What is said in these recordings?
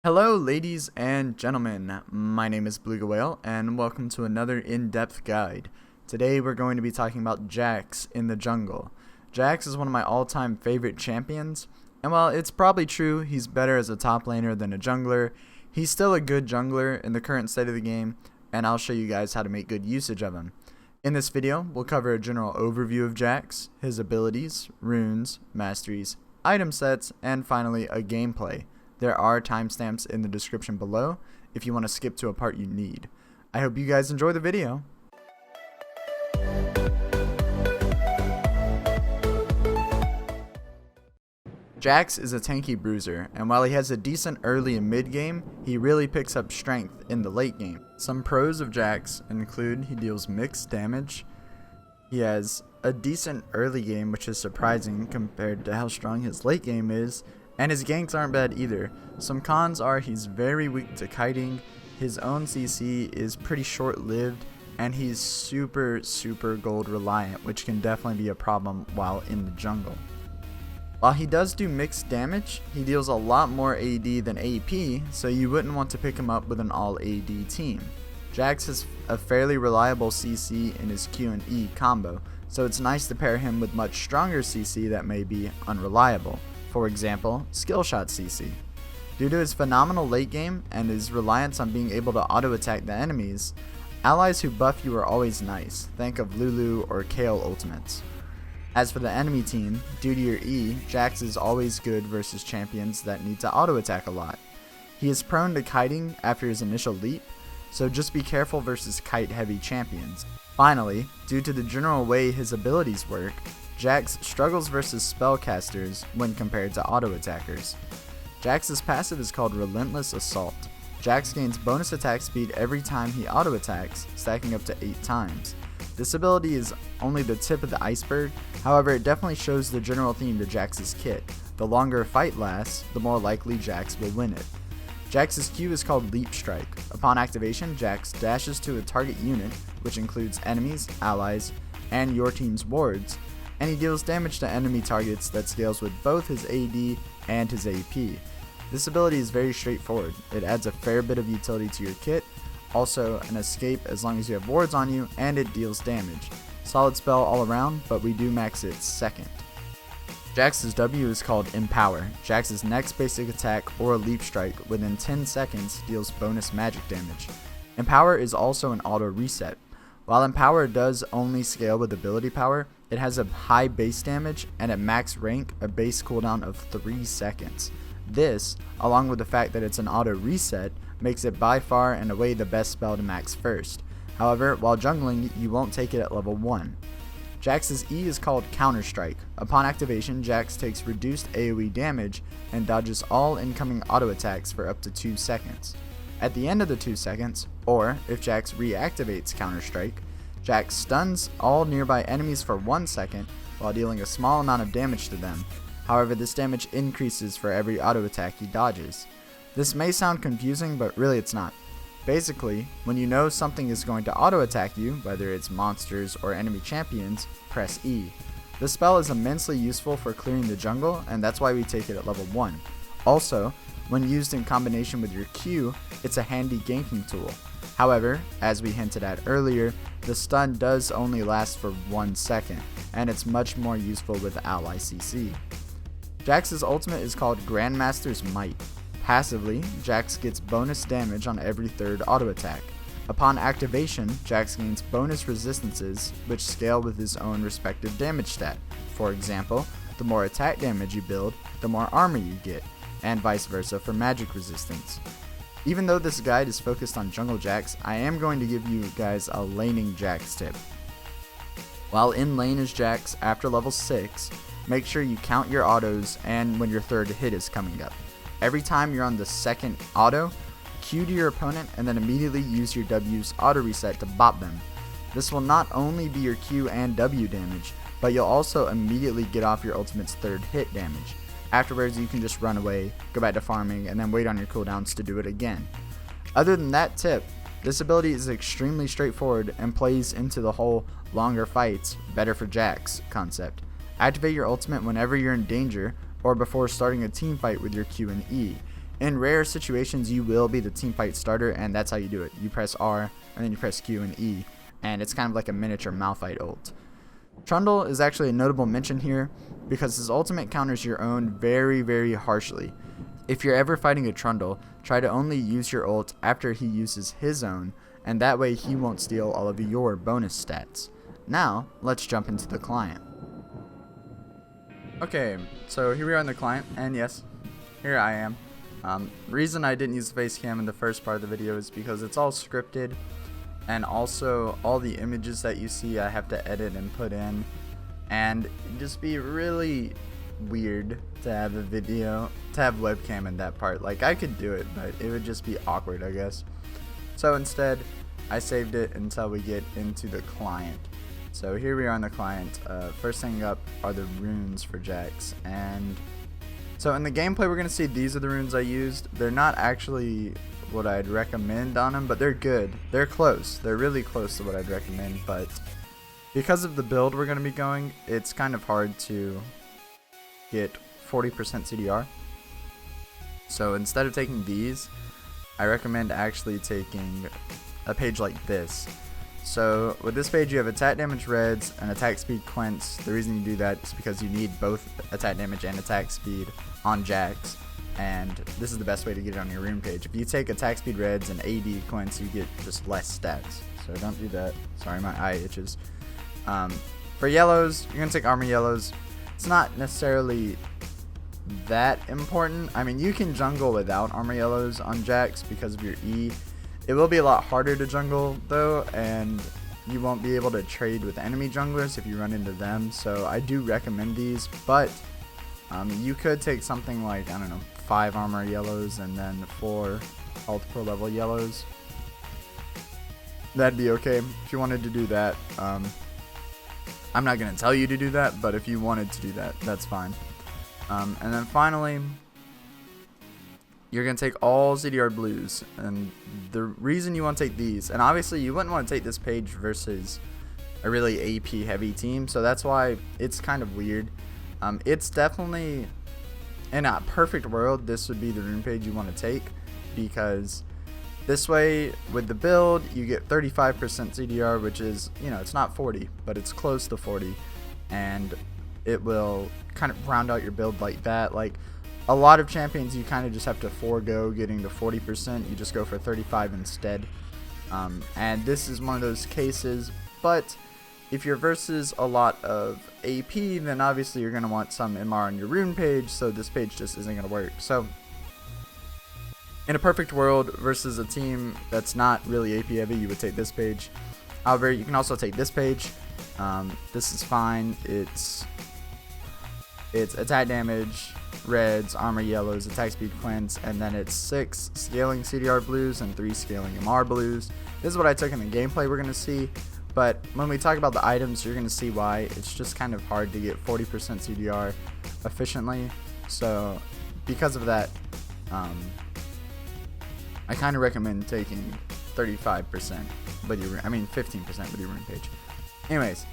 Hello ladies and gentlemen, my name is Beluga Whale and welcome to another in-depth guide. Today we're going to be talking about Jax in the jungle. Jax is one of my all-time favorite champions, and while it's probably true he's better as a top laner than a jungler, he's still a good jungler in the current state of the game, and I'll show you guys how to make good usage of him. In this video, we'll cover a general overview of Jax, his abilities, runes, masteries, item sets, and finally a gameplay. There are timestamps in the description below if you want to skip to a part you need. I hope you guys enjoy the video. Jax is a tanky bruiser, and while he has a decent early and mid game, he really picks up strength in the late game. Some pros of Jax include he deals mixed damage, he has a decent early game, which is surprising compared to how strong his late game is, and his ganks aren't bad either. Some cons are he's very weak to kiting, his own CC is pretty short-lived, and he's super gold reliant, which can definitely be a problem while in the jungle. While he does do mixed damage, he deals a lot more AD than AP, so you wouldn't want to pick him up with an all AD team. Jax has a fairly reliable CC in his Q and E combo, so it's nice to pair him with much stronger CC that may be unreliable. For example, Skillshot CC. Due to his phenomenal late game and his reliance on being able to auto attack the enemies, allies who buff you are always nice. Think of Lulu or Kayle ultimates. As for the enemy team, due to your E, Jax is always good versus champions that need to auto attack a lot. He is prone to kiting after his initial leap, so just be careful versus kite heavy champions. Finally, due to the general way his abilities work, Jax struggles versus spellcasters when compared to auto attackers. Jax's passive is called Relentless Assault. Jax gains bonus attack speed every time he auto attacks, stacking up to 8 times. This ability is only the tip of the iceberg, however it definitely shows the general theme to Jax's kit. The longer a fight lasts, the more likely Jax will win it. Jax's Q is called Leap Strike. Upon activation, Jax dashes to a target unit, which includes enemies, allies, and your team's wards, and he deals damage to enemy targets that scales with both his AD and his AP. This ability is very straightforward. It adds a fair bit of utility to your kit, also an escape as long as you have wards on you, and it deals damage. Solid spell all around, but we do max it second. Jax's W is called Empower. Jax's next basic attack or Leap Strike within 10 seconds deals bonus magic damage. Empower is also an auto reset. While Empower does only scale with ability power, it has a high base damage and at max rank a base cooldown of 3 seconds. This, along with the fact that it's an auto reset, makes it by far and away the best spell to max first. However, while jungling, you won't take it at level 1. Jax's E is called Counter Strike. Upon activation, Jax takes reduced AoE damage and dodges all incoming auto attacks for up to 2 seconds. At the end of the 2 seconds, or if Jax reactivates Counter Strike, Jax stuns all nearby enemies for 1 second while dealing a small amount of damage to them. However, this damage increases for every auto attack he dodges. This may sound confusing, but really it's not. Basically, when you know something is going to auto attack you, whether it's monsters or enemy champions, press E. This spell is immensely useful for clearing the jungle, and that's why we take it at level 1. Also, when used in combination with your Q, it's a handy ganking tool. However, as we hinted at earlier, the stun does only last for 1 second, and it's much more useful with ally CC. Jax's ultimate is called Grandmaster's Might. Passively, Jax gets bonus damage on every third auto attack. Upon activation, Jax gains bonus resistances which scale with his own respective damage stat. For example, the more attack damage you build, the more armor you get, and vice versa for magic resistance. Even though this guide is focused on jungle Jax, I am going to give you guys a laning Jax tip. While in lane as Jax after level 6, make sure you count your autos and when your third hit is coming up. Every time you're on the second auto, Q to your opponent and then immediately use your W's auto reset to bop them. This will not only be your Q and W damage, but you'll also immediately get off your ultimate's third hit damage. Afterwards, you can just run away, go back to farming, and then wait on your cooldowns to do it again. Other than that tip, this ability is extremely straightforward and plays into the whole longer fights, better for Jax concept. Activate your ultimate whenever you're in danger or before starting a team fight with your Q and E. In rare situations, you will be the team fight starter, and that's how you do it. You press R, and then you press Q and E, and it's kind of like a miniature Malphite ult. Trundle is actually a notable mention here because his ultimate counters your own very, very harshly. If you're ever fighting a Trundle, try to only use your ult after he uses his own, and that way he won't steal all of your bonus stats. Now, let's jump into the client. Okay, so here we are in the client, and yes, here I am. Reason I didn't use the face cam in the first part of the video is because it's all scripted, and also all the images that you see I have to edit and put in, and it'd just be really weird to have a video, to have webcam in that part. Like, I could do it, but it would just be awkward, I guess. So instead, I saved it until we get into the client. So here we are on the client. First thing up are the runes for Jax, and so in the gameplay we're going to see these are the runes I used. They're not actually what I'd recommend on them, but they're good. They're close. They're really close to what I'd recommend, but because of the build we're going to be going, it's kind of hard to get 40% CDR. So instead of taking these, I recommend actually taking a page like this. So with this page you have attack damage reds and attack speed quints. The reason you do that is because you need both attack damage and attack speed on Jax, and this is the best way to get it on your rune page. If you take attack speed reds and AD quints, you get just less stats, so don't do that. Sorry, my eye itches. For yellows, you're going to take armor yellows. It's not necessarily that important. I mean, you can jungle without armor yellows on Jax because of your E. It will be a lot harder to jungle though, and you won't be able to trade with enemy junglers if you run into them, so I do recommend these, but you could take something like, I don't know, 5 armor yellows and then 4 health pro level yellows. That'd be okay if you wanted to do that. I'm not going to tell you to do that, but if you wanted to do that, that's fine. And then finally, you're going to take all CDR blues, and the reason you want to take these, and obviously you wouldn't want to take this page versus a really AP heavy team, so that's why it's kind of weird. It's definitely, in a perfect world, this would be the rune page you want to take, because this way with the build you get 35% CDR, which is, you know, it's not 40, but it's close to 40, and it will kind of round out your build like that. Like, a lot of champions you kind of just have to forego getting to 40%, you just go for 35 instead, and this is one of those cases. But if you're versus a lot of AP, then obviously you're going to want some MR on your rune page, so this page just isn't going to work. So in a perfect world versus a team that's not really AP heavy, you would take this page. However, you can also take this page. This is fine. It's attack damage, reds, armor yellows, attack speed quints, and then it's 6 scaling CDR blues and 3 scaling MR blues. This is what I took in the gameplay we're going to see, but when we talk about the items, you're going to see why. It's just kind of hard to get 40% CDR efficiently, so because of that, I kind of recommend taking 35% with your, 15% with your rune page. Anyways,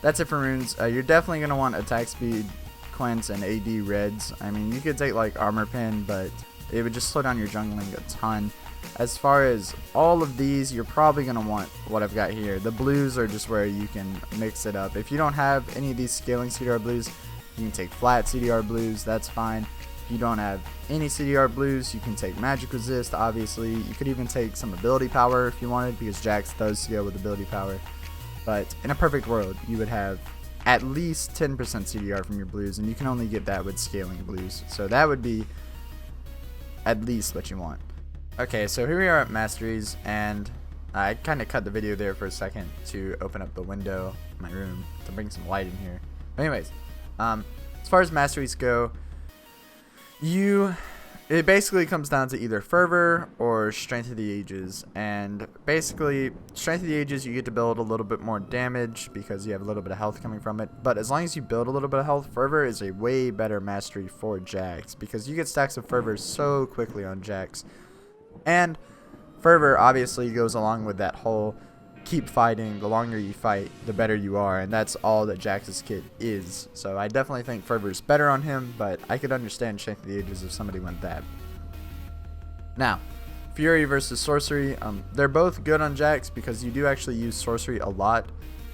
that's it for runes. You're definitely going to want attack speed quints and AD reds. I mean, you could take like armor pin, but it would just slow down your jungling a ton. As far as all of these, you're probably going to want what I've got here. The blues are just where you can mix it up. If you don't have any of these scaling CDR blues, you can take flat CDR blues, that's fine. If you don't have any CDR blues, you can take magic resist, obviously. You could even take some ability power if you wanted, because Jax does scale with ability power. But in a perfect world, you would have at least 10% CDR from your blues, and you can only get that with scaling blues, so that would be at least what you want. Okay, so here we are at Masteries, and I kind of cut the video there for a second to open up the window in my room to bring some light in here. But anyways, as far as Masteries go, it basically comes down to either Fervor or Strength of the Ages, and basically Strength of the Ages you get to build a little bit more damage because you have a little bit of health coming from it, but as long as you build a little bit of health, Fervor is a way better mastery for Jax because you get stacks of Fervor so quickly on Jax, and Fervor obviously goes along with that whole keep fighting. The longer you fight, the better you are, and that's all that Jax's kit is. So I definitely think Fervor's better on him, but I could understand Strength of the Ages if somebody went that. Now, Fury versus Sorcery. They're both good on Jax because you do actually use Sorcery a lot.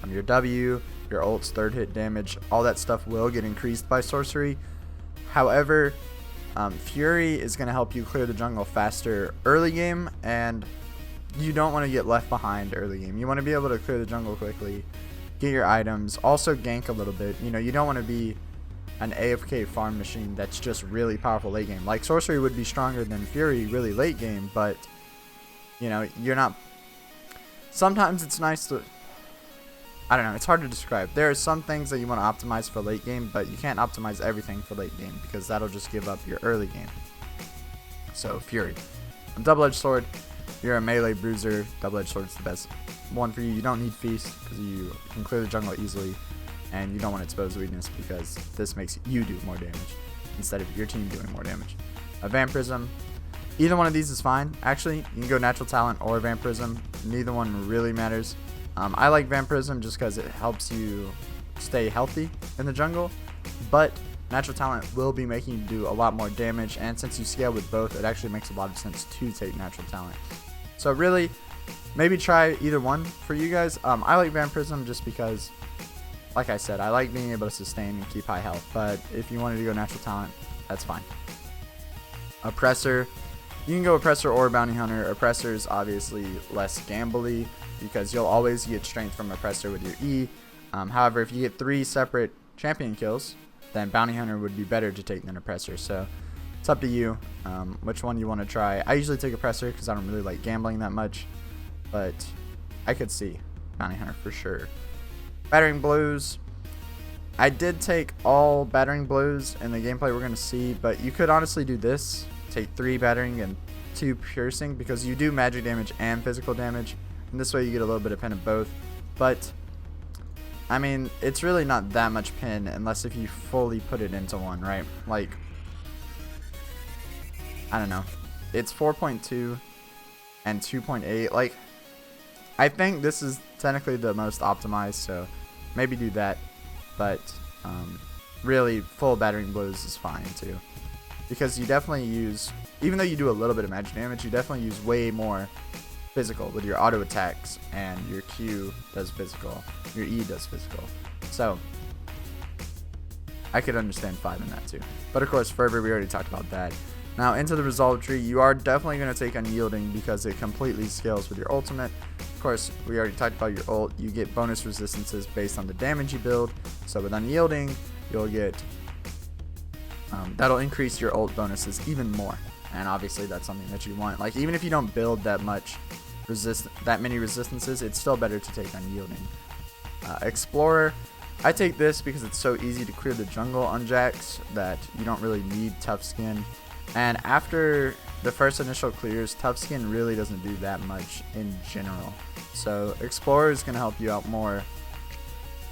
Your W, your ult's third hit damage, all that stuff will get increased by Sorcery. However, Fury is going to help you clear the jungle faster early game, and you don't want to get left behind early game. You want to be able to clear the jungle quickly, get your items, also gank a little bit. You know, you don't want to be an AFK farm machine that's just really powerful late game. Like, Sorcery would be stronger than Fury really late game, but, you know, you're not... Sometimes it's nice to... I don't know, it's hard to describe. There are some things that you want to optimize for late game, but you can't optimize everything for late game because that'll just give up your early game. So, Fury. Double-edged sword, you're a melee bruiser. Double-edged sword's the best one for you. You don't need Feast because you can clear the jungle easily, and you don't want to expose weakness because this makes you do more damage instead of your team doing more damage. A Vampirism, either one of these is fine. Actually, you can go Natural Talent or Vampirism. Neither one really matters. I like Vampirism just because it helps you stay healthy in the jungle, but Natural Talent will be making you do a lot more damage, and since you scale with both, it actually makes a lot of sense to take Natural Talent. So really, maybe try either one for you guys. I like Vampirism just because, like I said, I like being able to sustain and keep high health, but if you wanted to go Natural Talent, that's fine. Oppressor, you can go Oppressor or Bounty Hunter. Oppressor is obviously less gambly because you'll always get strength from Oppressor with your E. However, if you get 3 separate champion kills, then Bounty Hunter would be better to take than Oppressor. So it's up to you which one you want to try. I usually take Oppressor because I don't really like gambling that much, but I could see Bounty Hunter for sure. Battering Blows. I did take all Battering Blows in the gameplay we're going to see, but you could honestly do this. Take 3 Battering and 2 Piercing because you do magic damage and physical damage. And this way you get a little bit of pin of both. But, I mean, it's really not that much pin unless if you fully put it into one, right? Like, I don't know. It's 4.2 and 2.8. Like, I think this is technically the most optimized, so maybe do that. But, really, full Battering Blows is fine, too. Because you definitely use, even though you do a little bit of magic damage, you definitely use way more physical with your auto attacks, and your Q does physical, your E does physical. So, I could understand 5 in that too. But of course, Fervor, we already talked about that. Now, into the Resolve Tree, you are definitely going to take Unyielding because it completely scales with your ultimate. Of course, we already talked about your ult. You get bonus resistances based on the damage you build. So with Unyielding, you'll get that'll increase your ult bonuses even more, and obviously that's something that you want. Like, even if you don't build that many resistances, it's still better to take Unyielding. Explorer, I take this because it's so easy to clear the jungle on Jax that you don't really need Tough Skin, and after the first initial clears, Tough Skin really doesn't do that much in general. So Explorer is going to help you out more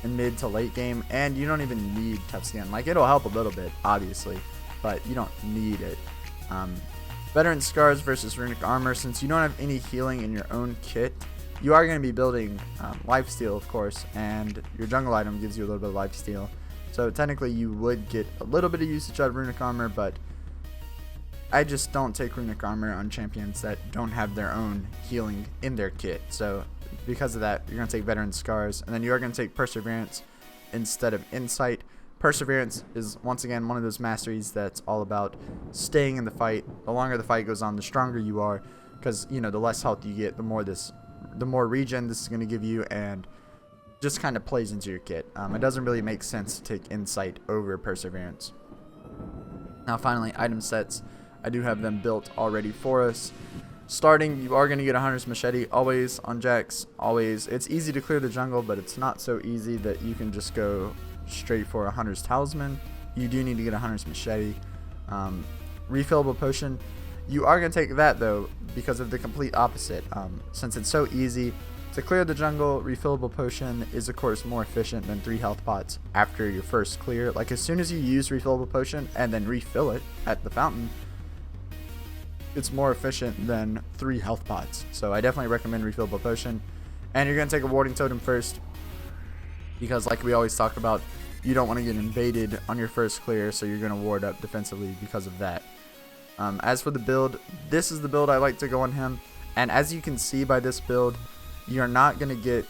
in mid to late game, and you don't even need Tough Skin. Like, it'll help a little bit, obviously, but you don't need it. Veteran Scars versus Runic Armor. Since you don't have any healing in your own kit, you are going to be building Lifesteal, of course, and your jungle item gives you a little bit of Lifesteal. So technically you would get a little bit of usage out of Runic Armor, but I just don't take Runic Armor on champions that don't have their own healing in their kit. So because of that, you're going to take Veteran Scars, and then you are going to take Perseverance instead of Insight. Perseverance is, once again, one of those masteries that's all about staying in the fight. The longer the fight goes on, the stronger you are, because, you know, the less health you get, the more regen this is going to give you, and just kind of plays into your kit. It doesn't really make sense to take Insight over Perseverance. Now, finally, item sets. I do have them built already for us. Starting, you are going to get a Hunter's Machete, always on Jax, always. It's easy to clear the jungle, but it's not so easy that you can just go straight for a Hunter's Talisman. You do need to get a Hunter's Machete. Refillable Potion, you are going to take that, though, because of the complete opposite. Since it's so easy to clear the jungle, Refillable Potion is, of course, more efficient than 3 health pots after your first clear. Like, as soon as you use Refillable Potion and then refill it at the fountain, it's more efficient than 3 health pots. So I definitely recommend Refillable Potion. And you're going to take a Warding Totem first, because like we always talk about, you don't want to get invaded on your first clear, so you're going to ward up defensively because of that. As for the build, this is the build I like to go on him, and as you can see by this build, you're not going to get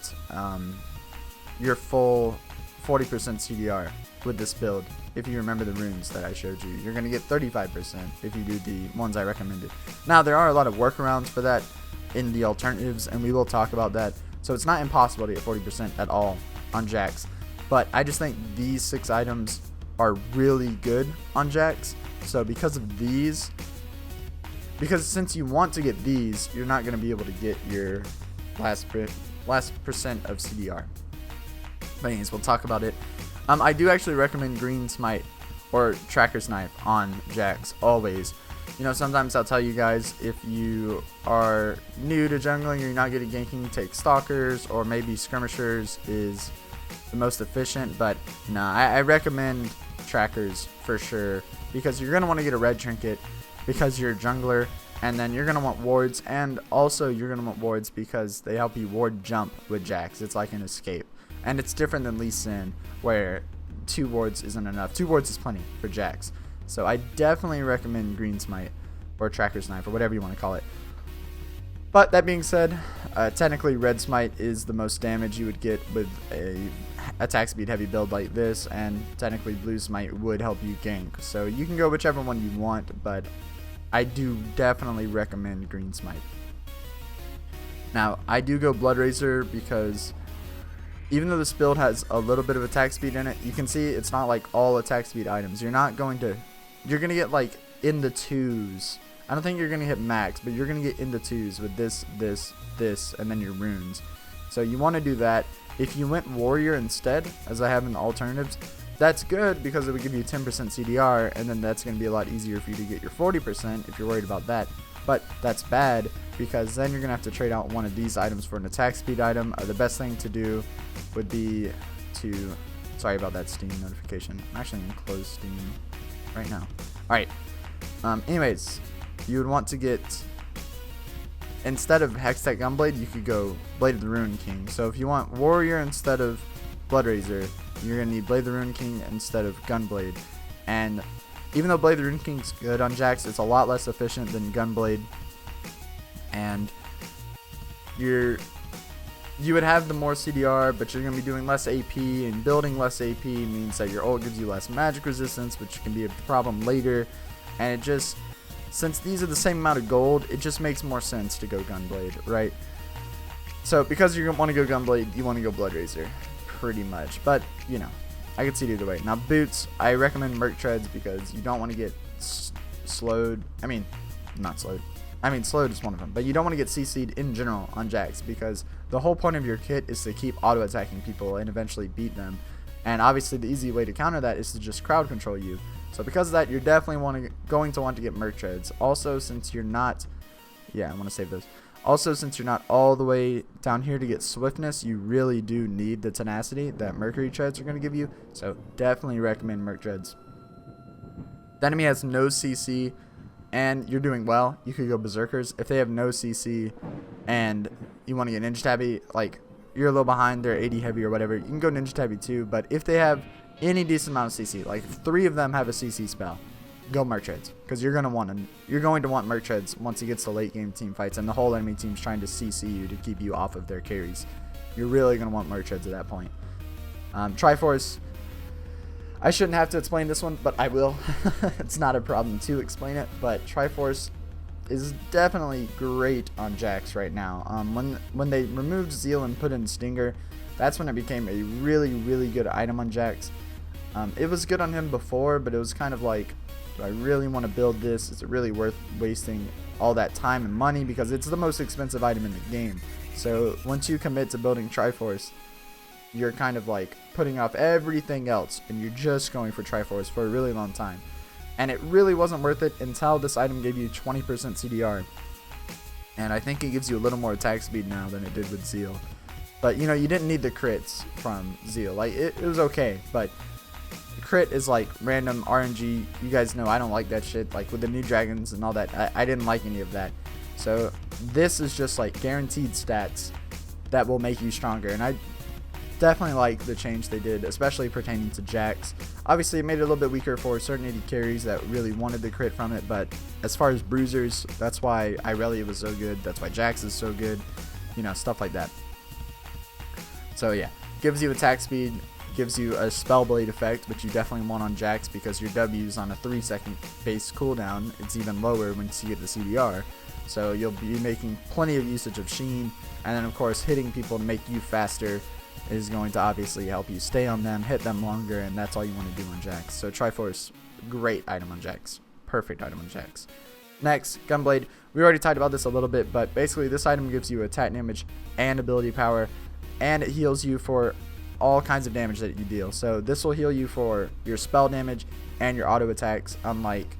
your full 40% CDR with this build. If you remember the runes that I showed you, you're going to get 35% if you do the ones I recommended. Now, there are a lot of workarounds for that in the alternatives, and we will talk about that. So it's not impossible to get 40% at all on Jax, but I just think these 6 items are really good on Jax. So because of these, because since you want to get these, you're not going to be able to get your last percent of CDR. But anyways, we'll talk about it. I do actually recommend Green Smite or Tracker's Knife on Jax always. You know, sometimes I'll tell you guys, if you are new to jungling or you're not good at ganking, take Stalkers, or maybe Skirmishers is the most efficient. But no, I recommend Trackers for sure, because you're going to want to get a red trinket because you're a jungler, and then you're going to want wards, and also you're going to want wards because they help you ward jump with Jax. It's like an escape. And it's different than Lee Sin, where 2 wards isn't enough. 2 wards is plenty for Jax. So I definitely recommend Green Smite or Tracker's Knife or whatever you want to call it. But that being said, technically Red Smite is the most damage you would get with a attack speed heavy build like this, and technically Blue Smite would help you gank. So you can go whichever one you want, but I do definitely recommend Green Smite. Now, I do go Blood Razor because even though this build has a little bit of attack speed in it, you can see it's not like all attack speed items. You're going to get like in the 2s. I don't think you're going to hit max, but you're going to get in the 2s with this, and then your runes. So you want to do that. If you went Warrior instead, as I have in the alternatives, that's good because it would give you 10% CDR, and then that's going to be a lot easier for you to get your 40% if you're worried about that. But that's bad because then you're going to have to trade out one of these items for an attack speed item. The best thing to do would be to, sorry about that Steam notification. I'm actually going to close Steam right now. Alright, anyways, you would want to get, instead of Hextech Gunblade, you could go Blade of the Ruin King. So if you want Warrior instead of Blood Razor, you're going to need Blade of the Ruin King instead of Gunblade. And even though Blade of the Ruin King's good on Jax, it's a lot less efficient than Gunblade. And you would have the more CDR, but you're going to be doing less AP, and building less AP means that your ult gives you less magic resistance, which can be a problem later. And it just, since these are the same amount of gold, it just makes more sense to go Gunblade, right? So because you want to go Gunblade, you want to go Blood Razor, pretty much. But, you know, I could see it either way. Now, boots, I recommend Merc Treads because you don't want to get slowed. I mean, not slowed. I mean, slowed is one of them. But you don't want to get CC'd in general on Jax because the whole point of your kit is to keep auto-attacking people and eventually beat them. And obviously, the easy way to counter that is to just crowd control you. So because of that, you're definitely going to want to get Merc Treads. Also, since you're not... Yeah, I want to save those. Also, since you're not all the way down here to get Swiftness, you really do need the tenacity that Mercury Treads are going to give you. So definitely recommend Merc Treads. The enemy has no CC, and you're doing well. You could go Berserkers. If they have no CC and you want to get Ninja Tabby, like you're a little behind, they're 80 heavy or whatever, you can go Ninja Tabby too. But if they have any decent amount of CC, like if 3 of them have a CC spell, go Merc Treads, because you're going to want Merc Treads once he gets to late game team fights and the whole enemy team's trying to CC you to keep you off of their carries. You're really going to want Merc Treads at that point. Triforce, I shouldn't have to explain this one, but I will. It's not a problem to explain it, but Triforce is definitely great on Jax right now. When they removed Zeal and put in Stinger, that's when it became a really, really good item on Jax. It was good on him before, but it was kind of like, do I really want to build this? Is it really worth wasting all that time and money? Because it's the most expensive item in the game. So once you commit to building Triforce, you're kind of like putting off everything else, and you're just going for Triforce for a really long time. And it really wasn't worth it until this item gave you 20% CDR. And I think it gives you a little more attack speed now than it did with Zeal. But, you know, you didn't need the crits from Zeal. Like, it was okay, but crit is like random RNG. You guys know I don't like that shit. Like with the new dragons and all that, I didn't like any of that. So this is just like guaranteed stats that will make you stronger. And definitely like the change they did, especially pertaining to Jax. Obviously, it made it a little bit weaker for certain AD carries that really wanted the crit from it, but as far as bruisers, that's why Irelia was so good. That's why Jax is so good. You know, stuff like that. So yeah, gives you attack speed, gives you a spell blade effect, which you definitely want on Jax because your W is on a 3-second base cooldown. It's even lower once you get the CDR. So you'll be making plenty of usage of Sheen, and then of course hitting people to make you faster is going to obviously help you stay on them, hit them longer, and that's all you want to do on Jax. So Triforce, great item on Jax. Perfect item on Jax. Next, Gunblade. We already talked about this a little bit, but basically this item gives you attack damage and ability power, and it heals you for all kinds of damage that you deal. So this will heal you for your spell damage and your auto attacks, unlike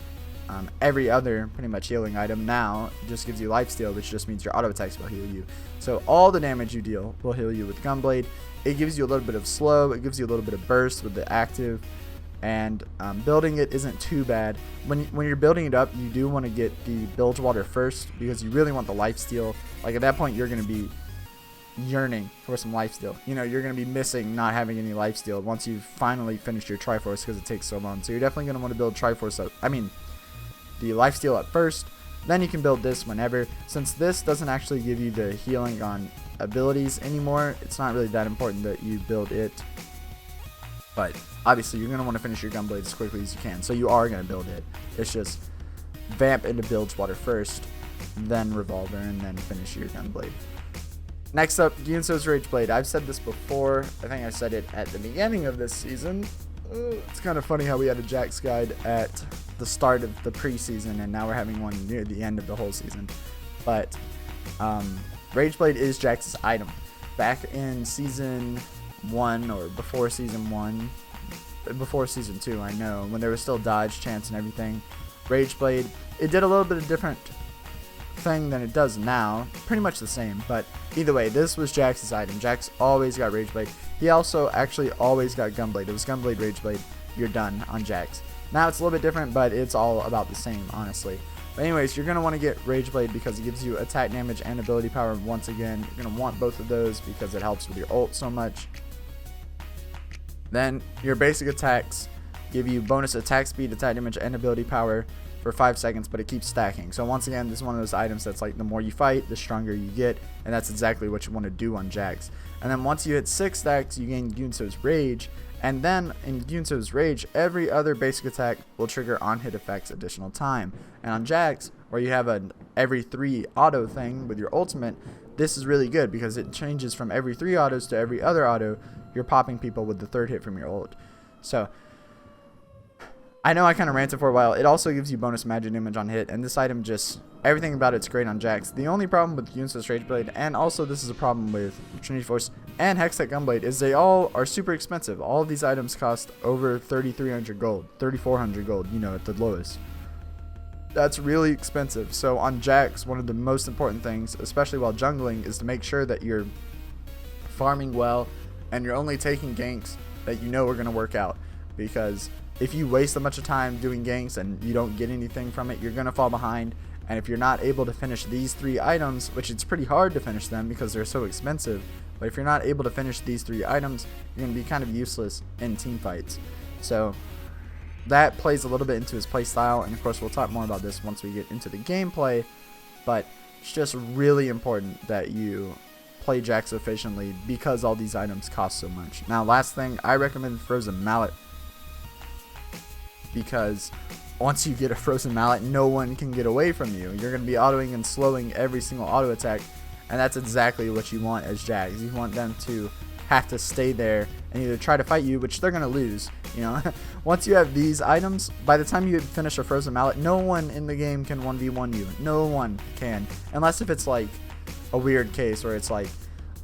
every other pretty much healing item. Now it just gives you lifesteal, which just means your auto attacks will heal you. So all the damage you deal will heal you with Gunblade. It gives you a little bit of slow, it gives you a little bit of burst with the active, and building it isn't too bad. When you're building it up, you do want to get the Bilgewater first because you really want the lifesteal. Like at that point, you're going to be yearning for some lifesteal. You know, you're going to be missing not having any lifesteal once you've finally finished your Triforce because it takes so long. So you're definitely going to want to build Triforce up. The lifesteal at first, then you can build this whenever. Since this doesn't actually give you the healing on abilities anymore, it's not really that important that you build it. But obviously you're going to want to finish your Gunblade as quickly as you can, so you are going to build it. It's just vamp into Bilgewater first, then Revolver, and then finish your Gunblade. Next up, Gyunso's Rageblade. I've said this before. I think I said it at the beginning of this season. It's kind of funny how we had a Jax guide at the start of the preseason, and now we're having one near the end of the whole season. But Rageblade is Jax's item. Back in season 1, or before season 1, before season 2, I know, when there was still dodge chance and everything, Rageblade, it did a little bit of different thing than it does now. Pretty much the same, but either way, this was Jax's item. Jax always got Rageblade. He also actually always got Gunblade. It was Gunblade, Rageblade, you're done on Jax. Now it's a little bit different, but it's all about the same, honestly. But anyways, you're going to want to get Rageblade because it gives you attack damage and ability power once again. You're going to want both of those because it helps with your ult so much. Then your basic attacks give you bonus attack speed, attack damage, and ability power for 5 seconds, but it keeps stacking. So once again, this is one of those items that's like the more you fight, the stronger you get, and that's exactly what you want to do on Jax. And then once you hit 6 stacks, you gain Gyunso's Rage, and then in Gyunso's Rage, every other basic attack will trigger on-hit effects additional time. And on Jax, where you have an every 3 auto thing with your ultimate, this is really good because it changes from every 3 autos to every other auto. You're popping people with the 3rd hit from your ult. So I know I kind of ranted for a while. It also gives you bonus magic damage on hit, and this item just, everything about it's great on Jax. The only problem with Gyunso's Rageblade, and also this is a problem with Trinity Force and Hextech Gunblade, is they all are super expensive. All of these items cost over 3,300 gold, 3,400 gold, you know, at the lowest. That's really expensive. So on Jax, one of the most important things, especially while jungling, is to make sure that you're farming well and you're only taking ganks that you know are going to work out, because if you waste a bunch of time doing ganks and you don't get anything from it, you're going to fall behind. And if you're not able to finish these 3 items, which it's pretty hard to finish them because they're so expensive, but if you're not able to finish these 3 items, you're going to be kind of useless in team fights. So that plays a little bit into his play style, and of course we'll talk more about this once we get into the gameplay, but it's just really important that you play Jax efficiently because all these items cost so much. Now last thing, I recommend Frozen Mallet, because once you get a Frozen Mallet, no one can get away from you. You're going to be autoing and slowing every single auto attack, and that's exactly what you want as Jax. You want them to have to stay there and either try to fight you, which they're going to lose. You know, once you have these items, by the time you finish a Frozen Mallet, no one in the game can 1v1 you. No one can, unless if it's like a weird case where it's like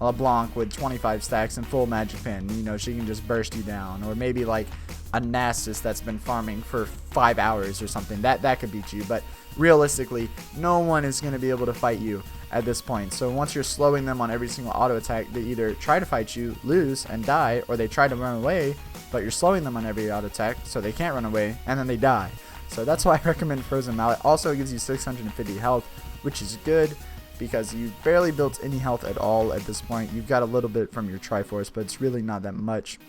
LeBlanc with 25 stacks and full magic pin. You know, she can just burst you down, or maybe like a Nasus that's been farming for 5 hours or something. That could beat you, but realistically, no one is going to be able to fight you at this point. So once you're slowing them on every single auto attack, they either try to fight you, lose, and die, or they try to run away, but you're slowing them on every auto attack, so they can't run away, and then they die. So that's why I recommend Frozen Mallet. Also, it gives you 650 health, which is good. because you've barely built any health at all at this point. You've got a little bit from your Triforce, but it's really not that much.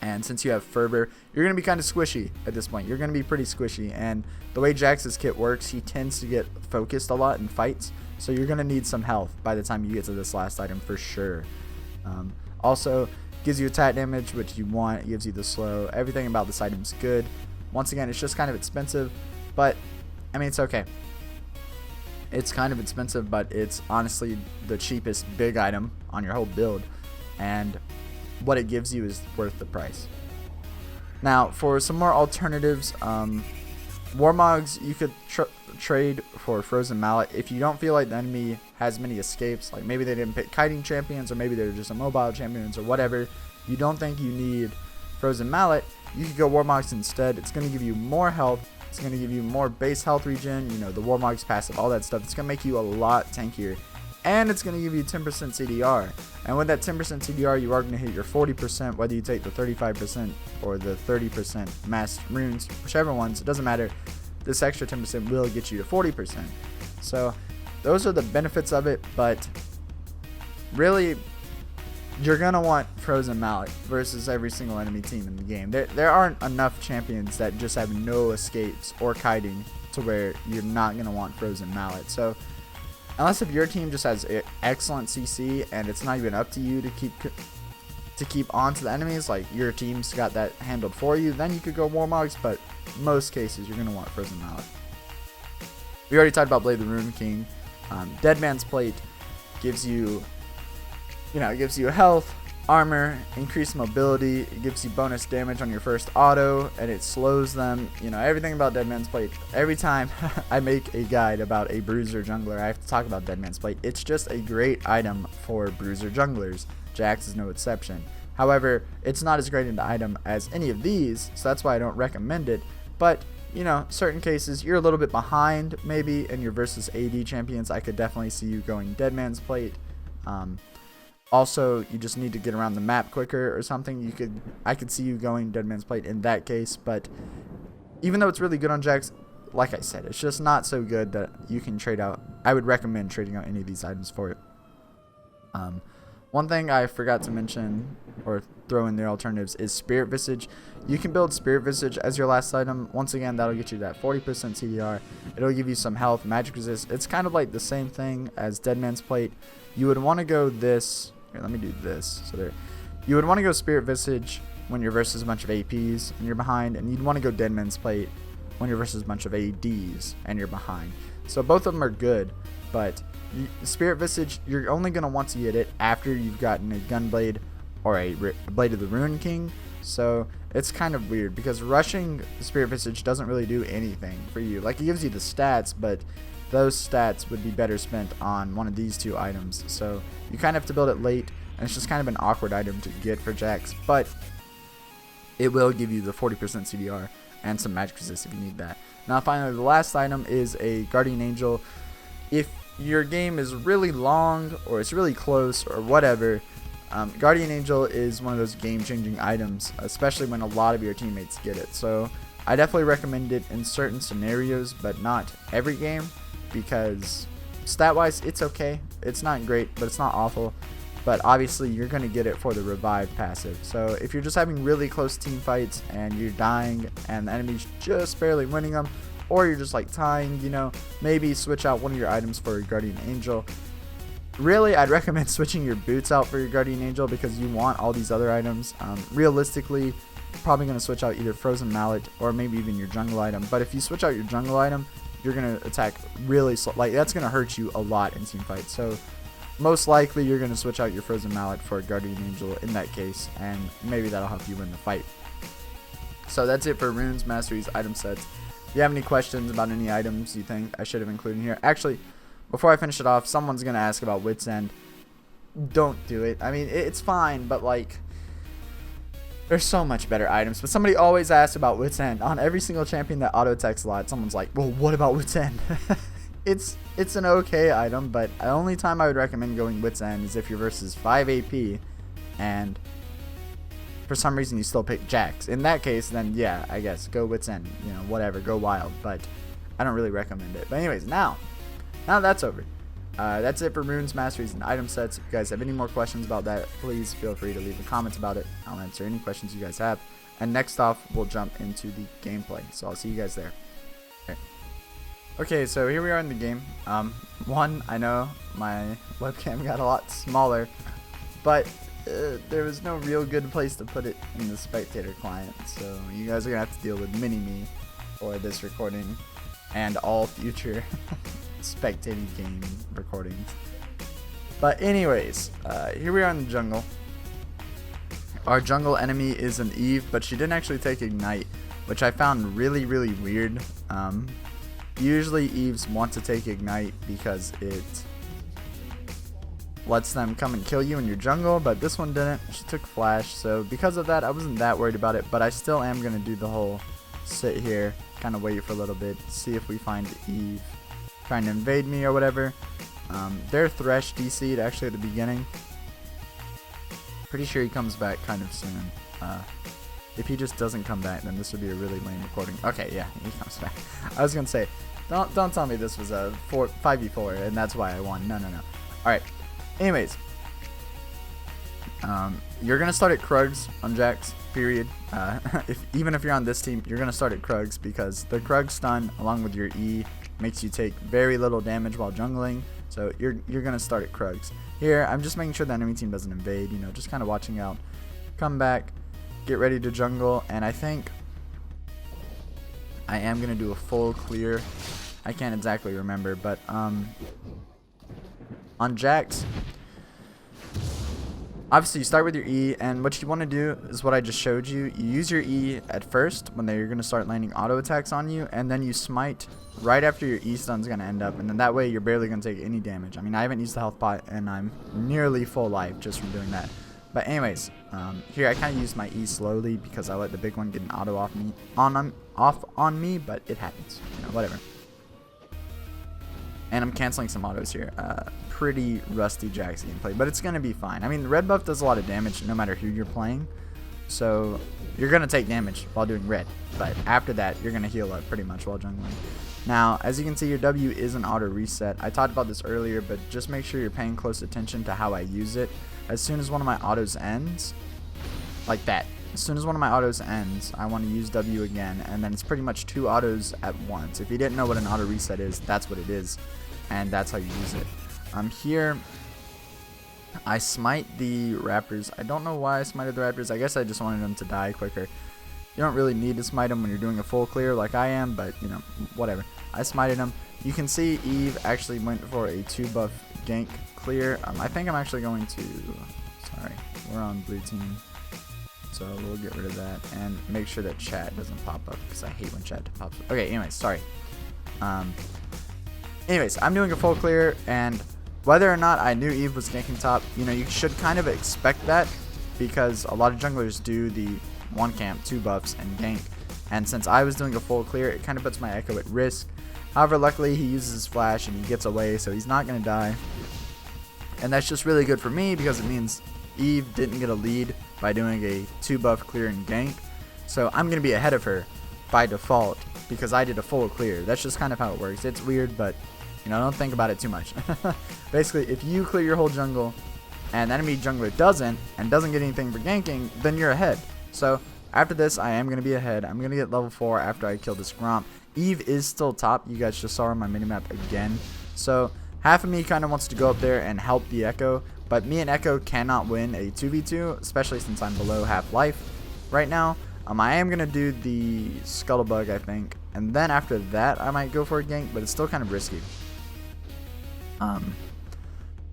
And since you have Fervor, you're going to be kind of squishy at this point. You're going to be pretty squishy. And the way Jax's kit works, he tends to get focused a lot in fights. So you're going to need some health by the time you get to this last item for sure. Also, gives you attack damage, which you want. It gives you the slow. Everything about this item's good. Once again, it's just kind of expensive. But, I mean, it's okay. It's kind of expensive, but it's honestly the cheapest big item on your whole build. And what it gives you is worth the price. Now, for some more alternatives, Warmogs you could trade for Frozen Mallet if you don't feel like the enemy has many escapes. Like maybe they didn't pick kiting champions, or maybe they're just immobile champions, or whatever. You don't think you need Frozen Mallet, you could go Warmogs instead. It's going to give you more health. It's going to give you more base health regen, you know, the Warmogs passive, all that stuff. It's going to make you a lot tankier. And it's going to give you 10% CDR. And with that 10% CDR, you are going to hit your 40%, whether you take the 35% or the 30% mass runes, whichever ones, it doesn't matter. This extra 10% will get you to 40%. So those are the benefits of it, but really, you're going to want Frozen Mallet versus every single enemy team in the game. There aren't enough champions that just have no escapes or kiting to where you're not going to want Frozen Mallet. So unless if your team just has excellent CC and it's not even up to you to keep on to the enemies, like your team's got that handled for you, then you could go Warmogs, but most cases you're going to want Frozen Mallet. We already talked about Blade the Rune King. Dead Man's Plate gives you, it gives you health, armor, increased mobility. It gives you bonus damage on your first auto, and it slows them. Everything about Dead Man's Plate. Every time I make a guide about a bruiser jungler, I have to talk about Dead Man's Plate. It's just a great item for bruiser junglers. Jax is no exception. However, it's not as great an item as any of these, so that's why I don't recommend it. But, certain cases, you're a little bit behind, maybe, in your versus AD champions. I could definitely see you going Dead Man's Plate. Also, you just need to get around the map quicker or something. I could see you going Dead Man's Plate in that case, but even though it's really good on Jax, like I said, it's just not so good that you can trade out. I would recommend trading out any of these items for it. One thing I forgot to mention or throw in their alternatives is Spirit Visage. You can build Spirit Visage as your last item. Once again, that'll get you that 40% CDR. It'll give you some health, magic resist. It's kind of like the same thing as Dead Man's Plate. You would want to go this. Here, let me do this. So there. You would want to go Spirit Visage when you're versus a bunch of APs and you're behind, and you'd want to go Dead Man's Plate when you're versus a bunch of ADs and you're behind. So both of them are good, but Spirit Visage, you're only going to want to get it after you've gotten a Gunblade or a Blade of the Rune King. So it's kind of weird because rushing Spirit Visage doesn't really do anything for you. Like, it gives you the stats, but those stats would be better spent on one of these two items. So you kind of have to build it late, and it's just kind of an awkward item to get for Jax. But it will give you the 40% CDR and some magic resist if you need that. Now finally, the last item is a Guardian Angel. If your game is really long or it's really close or whatever, Guardian Angel is one of those game-changing items, especially when a lot of your teammates get it. So I definitely recommend it in certain scenarios, but not every game, because stat-wise it's okay. It's not great, but it's not awful. But obviously you're going to get it for the revive passive. So if you're just having really close team fights and you're dying and the enemy's just barely winning them, or you're just like tying, maybe switch out one of your items for your Guardian Angel. Really, I'd recommend switching your boots out for your Guardian Angel because you want all these other items. Realistically, probably going to switch out either Frozen Mallet or maybe even your jungle item. But if you switch out your jungle item, you're going to attack really slow. Like, that's going to hurt you a lot in team fights. So most likely you're going to switch out your Frozen Mallet for a Guardian Angel in that case, and maybe that'll help you win the fight. So that's it for Runes, Masteries, item sets. If you have any questions about any items you think I should have included in here. Actually, before I finish it off, someone's going to ask about Wit's End. Don't do it. I mean, it's fine, but like, there's so much better items. But somebody always asks about Wit's End. On every single champion that auto-attacks a lot, someone's like, well, what about Wit's End? It's an okay item, but the only time I would recommend going Wit's End is if you're versus 5 AP and for some reason you still pick Jax. In that case, then yeah, I guess go Wit's End, whatever, go wild, but I don't really recommend it. But anyways, now that's over. That's it for runes, masteries, and item sets. If you guys have any more questions about that, please feel free to leave a comment about it. I'll answer any questions you guys have. And next off, we'll jump into the gameplay. So I'll see you guys there. Okay, so here we are in the game. I know my webcam got a lot smaller, but there was no real good place to put it in the spectator client. So you guys are going to have to deal with mini-me for this recording and all future spectating game recordings. But anyways, here we are in the jungle. Our jungle enemy is an Eve, but she didn't actually take Ignite, which I found really weird. Usually Eves want to take Ignite because it lets them come and kill you in your jungle, but this one didn't. She took Flash, so because of that I wasn't that worried about it, but I still am going to do the whole sit here, kind of wait for a little bit, see if we find Eve trying to invade me or whatever. Their Thresh DC'd actually at the beginning. Pretty sure he comes back kind of soon. If he just doesn't come back, then this would be a really lame recording. Okay, yeah, he comes back. I was gonna say, don't tell me this was a 5v4 and that's why I won. No. Alright, anyways. You're gonna start at Krugs on Jax, period. Even if you're on this team, you're gonna start at Krugs because the Krug stun along with your E makes you take very little damage while jungling. So you're gonna start at Krugs. Here, I'm just making sure the enemy team doesn't invade, you know, just kind of watching out. Come back, get ready to jungle, and I think I am gonna do a full clear. I can't exactly remember, but on Jax, obviously you start with your E, and what you want to do is what I just showed you. You use your E at first when you're going to start landing auto attacks on you, and then you smite right after your E stun's going to end up, and then that way you're barely going to take any damage. I mean, I haven't used the health pot, and I'm nearly full life just from doing that. But anyways, here I kind of used my E slowly because I let the big one get an auto off on me, but it happens, you know, whatever. And I'm canceling some autos here. Pretty rusty Jax gameplay, but it's going to be fine. I mean, the red buff does a lot of damage no matter who you're playing. So you're going to take damage while doing red. But after that, you're going to heal up pretty much while jungling. Now, as you can see, your W is an auto reset. I talked about this earlier, but just make sure you're paying close attention to how I use it. As soon as one of my autos ends, like that. As soon as one of my autos ends, I want to use W again, and then it's pretty much 2 autos at once. If you didn't know what an auto reset is, that's what it is, and that's how you use it. Here, I smite the Raptors. I don't know why I smited the Raptors. I guess I just wanted them to die quicker. You don't really need to smite them when you're doing a full clear like I am, but, you know, whatever. I smited them. You can see Eve actually went for a 2-buff gank clear. I think I'm actually going to... Sorry, we're on blue team. So we'll get rid of that and make sure that chat doesn't pop up because I hate when chat pops up. Okay, anyways, sorry. Anyways, I'm doing a full clear, and whether or not I knew Eve was ganking top, you know, you should kind of expect that because a lot of junglers do the 1 camp, 2 buffs, and gank. And since I was doing a full clear, it kind of puts my Echo at risk. However, luckily he uses his flash and he gets away, so he's not going to die. And that's just really good for me because it means Eve didn't get a lead by doing a 2-buff clear and gank. So I'm going to be ahead of her by default because I did a full clear. That's just kind of how it works. It's weird, but, you know, don't think about it too much. Basically, if you clear your whole jungle and the enemy jungler doesn't and doesn't get anything for ganking, then you're ahead. So after this, I am going to be ahead. I'm going to get level 4 after I kill this Gromp. Eve is still top. You guys just saw her on my minimap again. So half of me kind of wants to go up there and help the Echo, but me and Echo cannot win a 2v2, especially since I'm below half life right now. I am going to do the Scuttlebug, I think, and then after that I might go for a gank, but it's still kind of risky.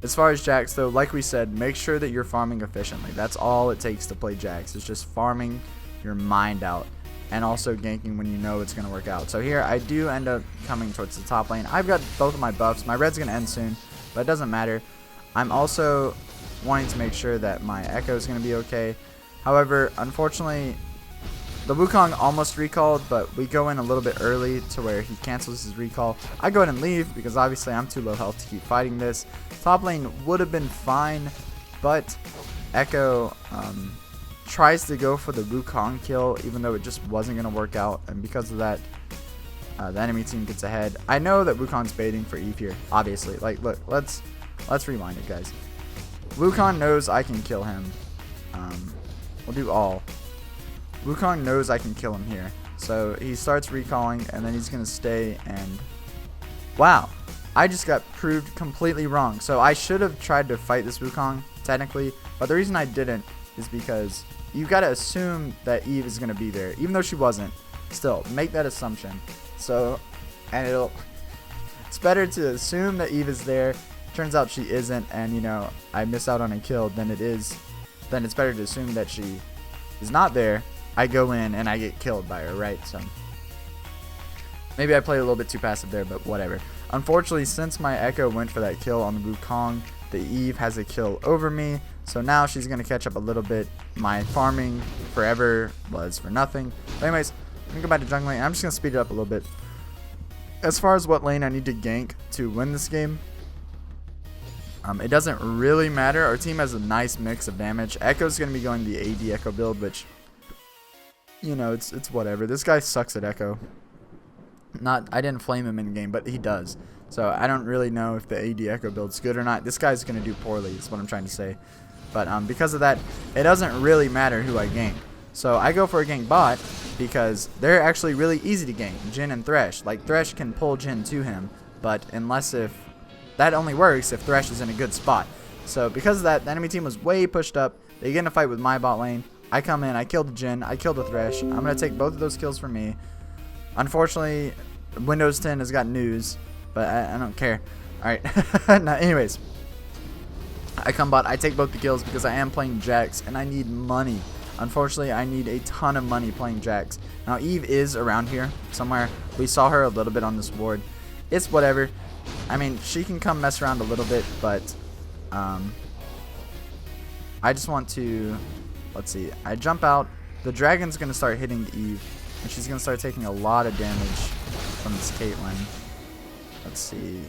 As far as Jax though, like we said, make sure that you're farming efficiently. That's all it takes to play Jax. It's just farming your mind out and also ganking when you know it's going to work out. So here I do end up coming towards the top lane. I've got both of my buffs. My red's going to end soon, but it doesn't matter. I'm also wanting to make sure that my Echo is going to be okay. However, unfortunately, the Wukong almost recalled, but we go in a little bit early to where he cancels his recall. I go ahead and leave because obviously I'm too low health to keep fighting this. Top lane would have been fine, but Echo tries to go for the Wukong kill even though it just wasn't going to work out, and because of that The enemy team gets ahead. I know that Wukong's baiting for Eve here, obviously. Like, look, let's rewind it, guys. Wukong knows I can kill him. We'll do all. Wukong knows I can kill him here. So he starts recalling, and then he's going to stay and... Wow. I just got proved completely wrong. So I should have tried to fight this Wukong, technically. But the reason I didn't is because you got to assume that Eve is going to be there. Even though she wasn't. Still, make that assumption. So, and it's better to assume that Eve is there. Turns out she isn't, and you know, I miss out on a kill than it is. Then it's better to assume that she is not there. I go in and I get killed by her, right? So maybe I played a little bit too passive there, but whatever. Unfortunately, since my Echo went for that kill on the Wukong, the Eve has a kill over me. So now she's going to catch up a little bit. My farming forever was for nothing. But anyways, I'm going to go back to jungle lane. I'm just going to speed it up a little bit. As far as what lane I need to gank to win this game, it doesn't really matter. Our team has a nice mix of damage. Echo's going to be going the AD Echo build, which, you know, it's whatever. This guy sucks at Echo. I didn't flame him in game, but he does. So I don't really know if the AD Echo build's good or not. This guy's going to do poorly is what I'm trying to say. But because of that, it doesn't really matter who I gank. So I go for a gank bot because they're actually really easy to gank. Jhin and Thresh. Like, Thresh can pull Jhin to him, but that only works if Thresh is in a good spot. So because of that, the enemy team was way pushed up. They get in a fight with my bot lane. I come in, I kill the Jhin, I kill the Thresh. I'm going to take both of those kills for me. Unfortunately, Windows 10 has got news, but I don't care. Alright, now, anyways. I come bot, I take both the kills because I am playing Jax, and I need money. Unfortunately, I need a ton of money playing Jax. Now, Eve is around here somewhere. We saw her a little bit on this ward. It's whatever. I mean, she can come mess around a little bit, but I just want to... Let's see. I jump out. The dragon's going to start hitting the Eve, and she's going to start taking a lot of damage from this Caitlyn. Let's see.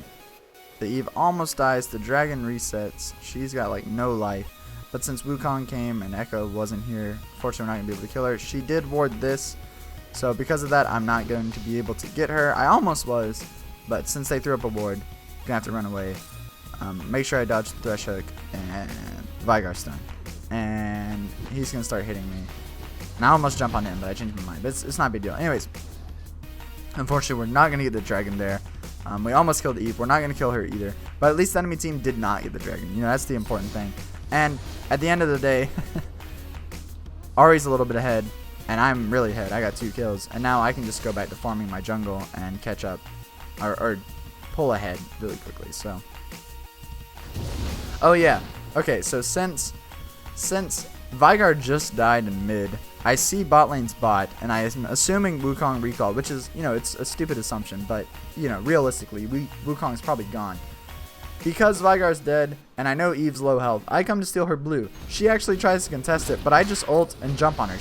The Eve almost dies. The dragon resets. She's got like no life. But since Wukong came and Echo wasn't here, fortunately we're not going to be able to kill her. She did ward this. So because of that, I'm not going to be able to get her. I almost was. But since they threw up a ward, I'm going to have to run away. Make sure I dodge the Thresh Hook and Veigar stun. And he's going to start hitting me. And I almost jump on him, but I changed my mind. But it's not a big deal. Anyways, unfortunately, we're not going to get the dragon there. We almost killed Eve. We're not going to kill her either. But at least the enemy team did not get the dragon. You know, that's the important thing. And at the end of the day, Ahri's a little bit ahead. And I'm really ahead. I got 2 kills. And now I can just go back to farming my jungle and catch up. Or pull ahead really quickly. So, oh yeah. Okay, so since Veigar just died in mid, I see bot lane's bot, and I am assuming Wukong recalled, which is, you know, it's a stupid assumption, but, you know, realistically, Wukong's probably gone. Because Veigar's dead, and I know Eve's low health, I come to steal her blue. She actually tries to contest it, but I just ult and jump on her.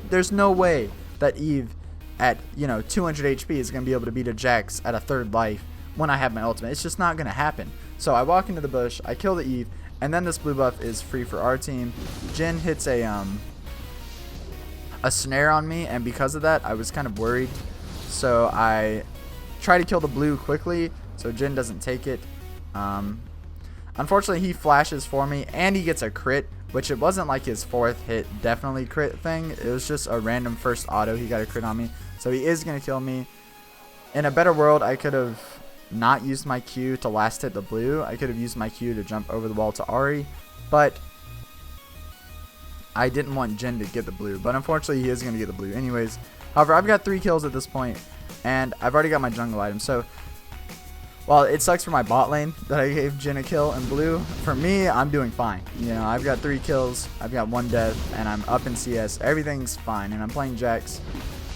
There's no way that Eve at, you know, 200 HP is going to be able to beat a Jax at a 3rd life when I have my ultimate. It's just not going to happen. So I walk into the bush, I kill the Eve, and then this blue buff is free for our team. Jhin hits a snare on me, and because of that, I was kind of worried. So I try to kill the blue quickly so Jhin doesn't take it. Unfortunately, he flashes for me, and he gets a crit, which it wasn't like his 4th hit definitely crit thing. It was just a random first auto. He got a crit on me, so he is going to kill me. In a better world, I could have not used my Q to last hit the blue. I could have used my Q to jump over the wall to Ahri, but I didn't want Jhin to get the blue, but unfortunately he is going to get the blue anyways. However, I've got 3 kills at this point, and I've already got my jungle item. So while it sucks for my bot lane that I gave Jhin a kill in blue, for me, I'm doing fine. You know, I've got 3 kills, I've got 1 death, and I'm up in CS. Everything's fine, and I'm playing Jax.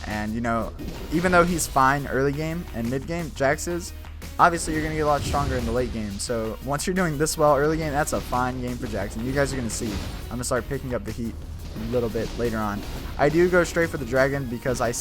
And, you know, even though he's fine early game and mid game, Jax is, obviously you're going to get a lot stronger in the late game. So once you're doing this well early game, that's a fine game for Jax. And you guys are going to see. I'm going to start picking up the heat a little bit later on. I do go straight for the dragon because I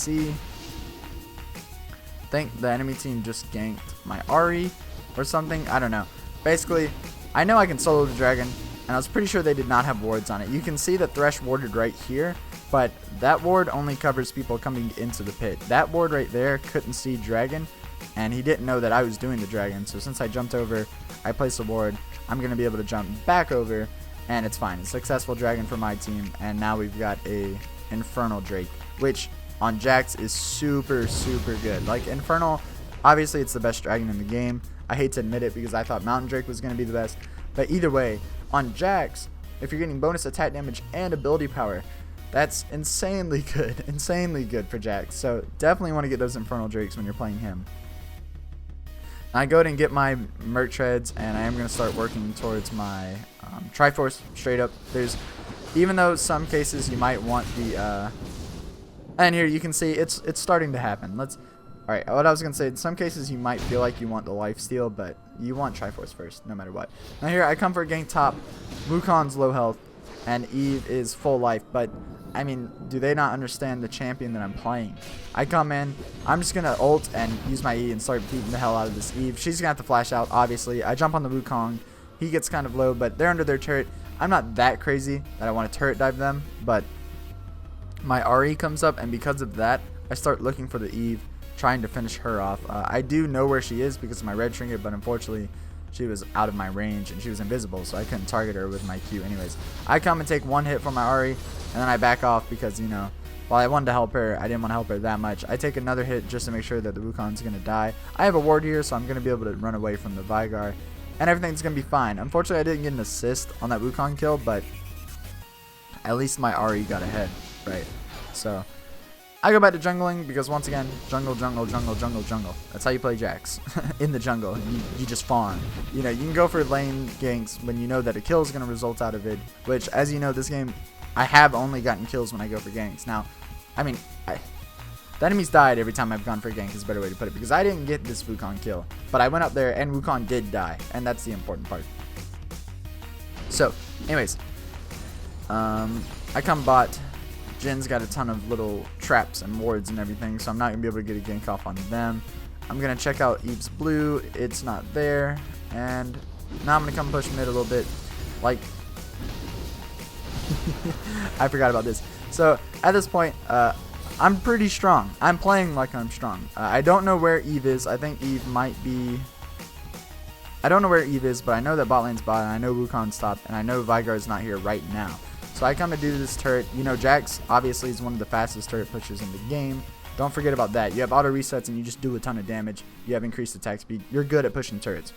think the enemy team just ganked my Ahri or something. I don't know. Basically, I know I can solo the dragon, and I was pretty sure they did not have wards on it. You can see that Thresh warded right here, but that ward only covers people coming into the pit. That ward right there couldn't see dragon, and he didn't know that I was doing the dragon. So since I jumped over, I placed a ward. I'm going to be able to jump back over, and it's fine. It's successful dragon for my team, and now we've got a Infernal Drake, which on Jax is super, super good. Like, Infernal, obviously it's the best dragon in the game. I hate to admit it because I thought Mountain Drake was going to be the best. But either way, on Jax, if you're getting bonus attack damage and ability power, that's insanely good. Insanely good for Jax. So definitely want to get those Infernal Drakes when you're playing him. I go ahead and get my Merc Treads, and I am going to start working towards my Triforce straight up. Even though some cases you might want the... and here you can see it's starting to happen. Alright, what I was going to say, in some cases you might feel like you want the lifesteal, but you want Triforce first, no matter what. Now here, I come for a gank top. Wukong's low health, and Eve is full life, but, I mean, do they not understand the champion that I'm playing? I come in, I'm just going to ult and use my E and start beating the hell out of this Eve. She's going to have to flash out, obviously. I jump on the Wukong. He gets kind of low, but they're under their turret. I'm not that crazy that I want to turret dive them, but my RE comes up, and because of that, I start looking for the Eve, trying to finish her off. I do know where she is because of my red trinket, but unfortunately she was out of my range and she was invisible, so I couldn't target her with my Q anyways. I come and take one hit from my RE, and then I back off because, you know, while I wanted to help her, I didn't want to help her that much. I take another hit just to make sure that the Wukong's going to die. I have a ward here, so I'm going to be able to run away from the Veigar, and everything's going to be fine. Unfortunately, I didn't get an assist on that Wukong kill, but at least my RE got ahead, right? So I go back to jungling because, once again, jungle, jungle, jungle, jungle, jungle. That's how you play Jax. In the jungle, you just farm. You know, you can go for lane ganks when you know that a kill is going to result out of it, which, as you know, this game, I have only gotten kills when I go for ganks. Now, I mean, the enemies died every time I've gone for a gank is a better way to put it, because I didn't get this Wukong kill, but I went up there and Wukong did die, and that's the important part. So, anyways, I come bot. Jin's got a ton of little traps and wards and everything, so I'm not going to be able to get a gank off on them. I'm going to check out Eve's blue. It's not there. And now I'm going to come push mid a little bit. Like, I forgot about this. So, at this point, I'm pretty strong. I'm playing like I'm strong. I don't know where Eve is. I think Eve might be... I don't know where Eve is, but I know that bot lane's bot, and I know Wukong's top, and I know Veigar's not here right now. So I come to do this turret. You know, Jax obviously is one of the fastest turret pushers in the game. Don't forget about that. You have auto resets and you just do a ton of damage. You have increased attack speed. You're good at pushing turrets.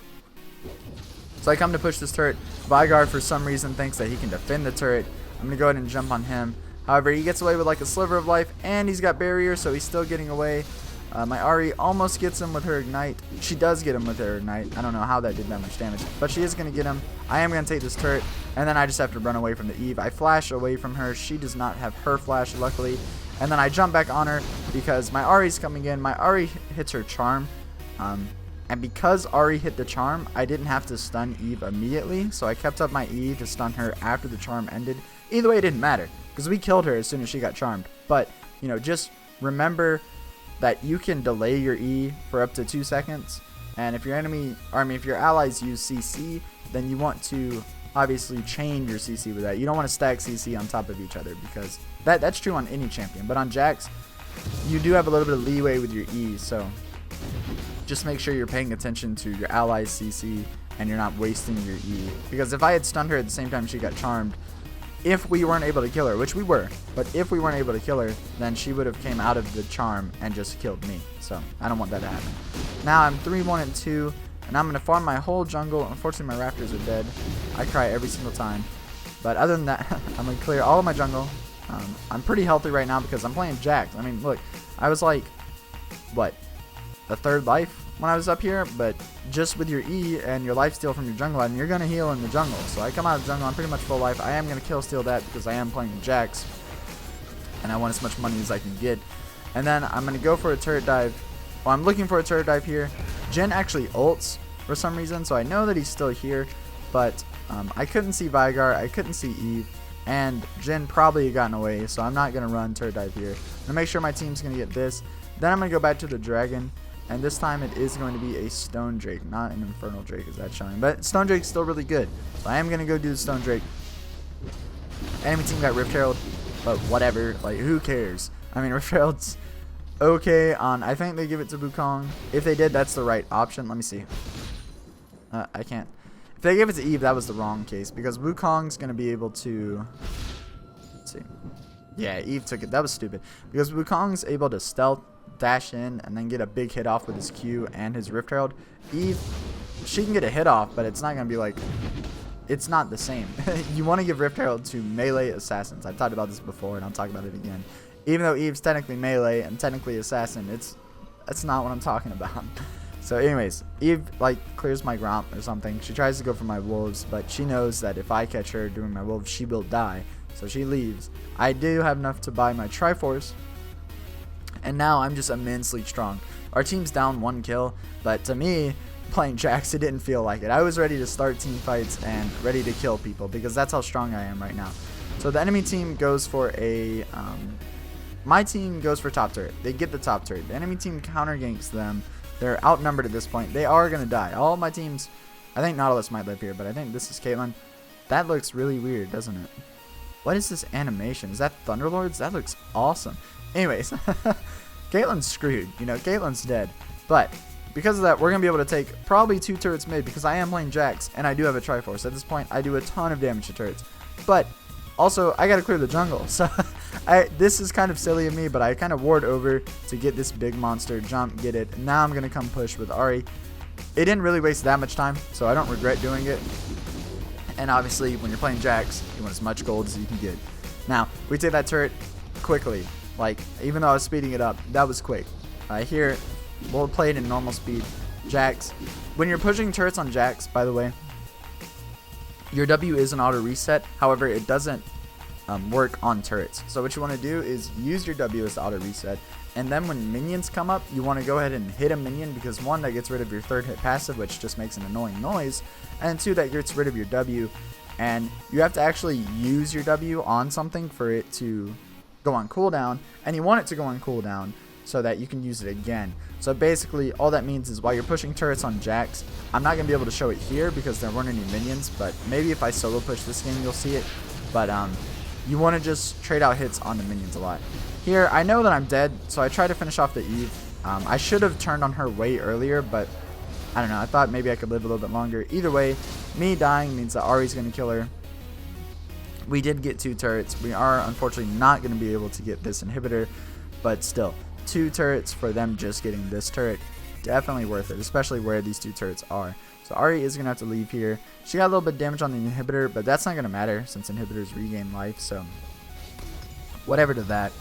So I come to push this turret. Veigar, for some reason, thinks that he can defend the turret. I'm going to go ahead and jump on him. However, he gets away with like a sliver of life, and he's got barrier, so he's still getting away. My Ahri almost gets him with her ignite. She does get him with her ignite. I don't know how that did that much damage, but she is going to get him. I am going to take this turret, and then I just have to run away from the Eve. I flash away from her. She does not have her flash, luckily. And then I jump back on her because my Ahri's coming in. My Ahri hits her charm. And because Ahri hit the charm, I didn't have to stun Eve immediately. So I kept up my E to stun her after the charm ended. Either way, it didn't matter because we killed her as soon as she got charmed. But, you know, just remember that you can delay your E for up to 2 seconds, and if your if your allies use CC, then you want to obviously chain your CC with that. You don't want to stack CC on top of each other, because that's true on any champion, but on Jax, you do have a little bit of leeway with your E, so just make sure you're paying attention to your allies' CC and you're not wasting your E, because if I had stunned her at the same time she got charmed, if we weren't able to kill her, which we were, but if we weren't able to kill her, then she would have came out of the charm and just killed me. So I don't want that to happen. Now I'm 3-1-2, and I'm going to farm my whole jungle. Unfortunately, my Raptors are dead. I cry every single time. But other than that, I'm going to clear all of my jungle. I'm pretty healthy right now because I'm playing Jax. I mean, look, I was like, what, a third life when I was up here, but just with your E and your life steal from your jungle item, you're going to heal in the jungle. So I come out of jungle, I'm pretty much full life. I am going to kill steal that because I am playing Jax, and I want as much money as I can get. And then I'm going to go for a turret dive. Well, I'm looking for a turret dive here. Jhin actually ults for some reason, so I know that he's still here, but I couldn't see Veigar, I couldn't see Eve, and Jhin probably had gotten away, so I'm not going to run turret dive here. I'm going to make sure my team's going to get this. Then I'm going to go back to the dragon. And this time it is going to be a Stone Drake, not an Infernal Drake, as that's showing. But Stone Drake's still really good. So I am going to go do the Stone Drake. Enemy team got Rift Herald. but whatever. Like, who cares? I mean, Rift Herald's okay on, I think they give it to Wukong. If they did, that's the right option. Let me see. I can't. If they gave it to Eve, that was the wrong case, because Wukong's going to be able to, let's see. Yeah, Eve took it. That was stupid, because Wukong's able to stealth, dash in, and then get a big hit off with his Q and his Rift Herald. Eve, she can get a hit off, but it's not going to be like, it's not the same. You want to give Rift Herald to melee assassins. I've talked about this before, and I'll talk about it again. Even though Eve's technically melee and technically assassin, that's not what I'm talking about. So anyways, Eve like clears my Gromp or something. She tries to go for my wolves, but she knows that if I catch her doing my wolves, she will die. So she leaves. I do have enough to buy my Triforce, and now I'm just immensely strong. Our team's down 1 kill, but to me, playing Jax, it didn't feel like it. I was ready to start team fights and ready to kill people, because that's how strong I am right now. So the enemy team goes for a my team goes for top turret. They get the top turret. The enemy team counter ganks them. They're outnumbered at this point. They are going to die. All my teams, I think Nautilus might live here, but I think this is Caitlyn. That looks really weird, doesn't it? What is this animation? Is that Thunderlords? That looks awesome. Anyways, Caitlyn's screwed. You know, Caitlyn's dead. But because of that, we're going to be able to take probably 2 turrets mid, because I am playing Jax, and I do have a Triforce. At this point, I do a ton of damage to turrets. But also, I got to clear the jungle. So this is kind of silly of me, but I kind of ward over to get this big monster, jump, get it. And now I'm going to come push with Ahri. It didn't really waste that much time, so I don't regret doing it. And obviously, when you're playing Jax, you want as much gold as you can get. Now, we take that turret quickly. Like, even though I was speeding it up, that was quick. Here, we'll play it in normal speed. Jax. When you're pushing turrets on Jax, by the way, your W is an auto reset. However, it doesn't work on turrets. So what you want to do is use your W as the auto reset. And then when minions come up, you want to go ahead and hit a minion, because 1, that gets rid of your 3rd hit passive, which just makes an annoying noise. And 2, that gets rid of your W. And you have to actually use your W on something for it to go on cooldown. And you want it to go on cooldown so that you can use it again. So basically, all that means is while you're pushing turrets on Jax, I'm not going to be able to show it here because there weren't any minions, but maybe if I solo push this game, you'll see it. But you want to just trade out hits on the minions a lot. Here, I know that I'm dead, so I try to finish off the Eve. I should have turned on her way earlier, but I don't know. I thought maybe I could live a little bit longer. Either way, me dying means that Ahri's going to kill her. We did get 2 turrets. We are unfortunately not going to be able to get this inhibitor, but still, 2 turrets for them just getting this turret, definitely worth it, especially where these 2 turrets are. So Ahri is going to have to leave here. She got a little bit of damage on the inhibitor, but that's not going to matter since inhibitors regain life, so whatever to that.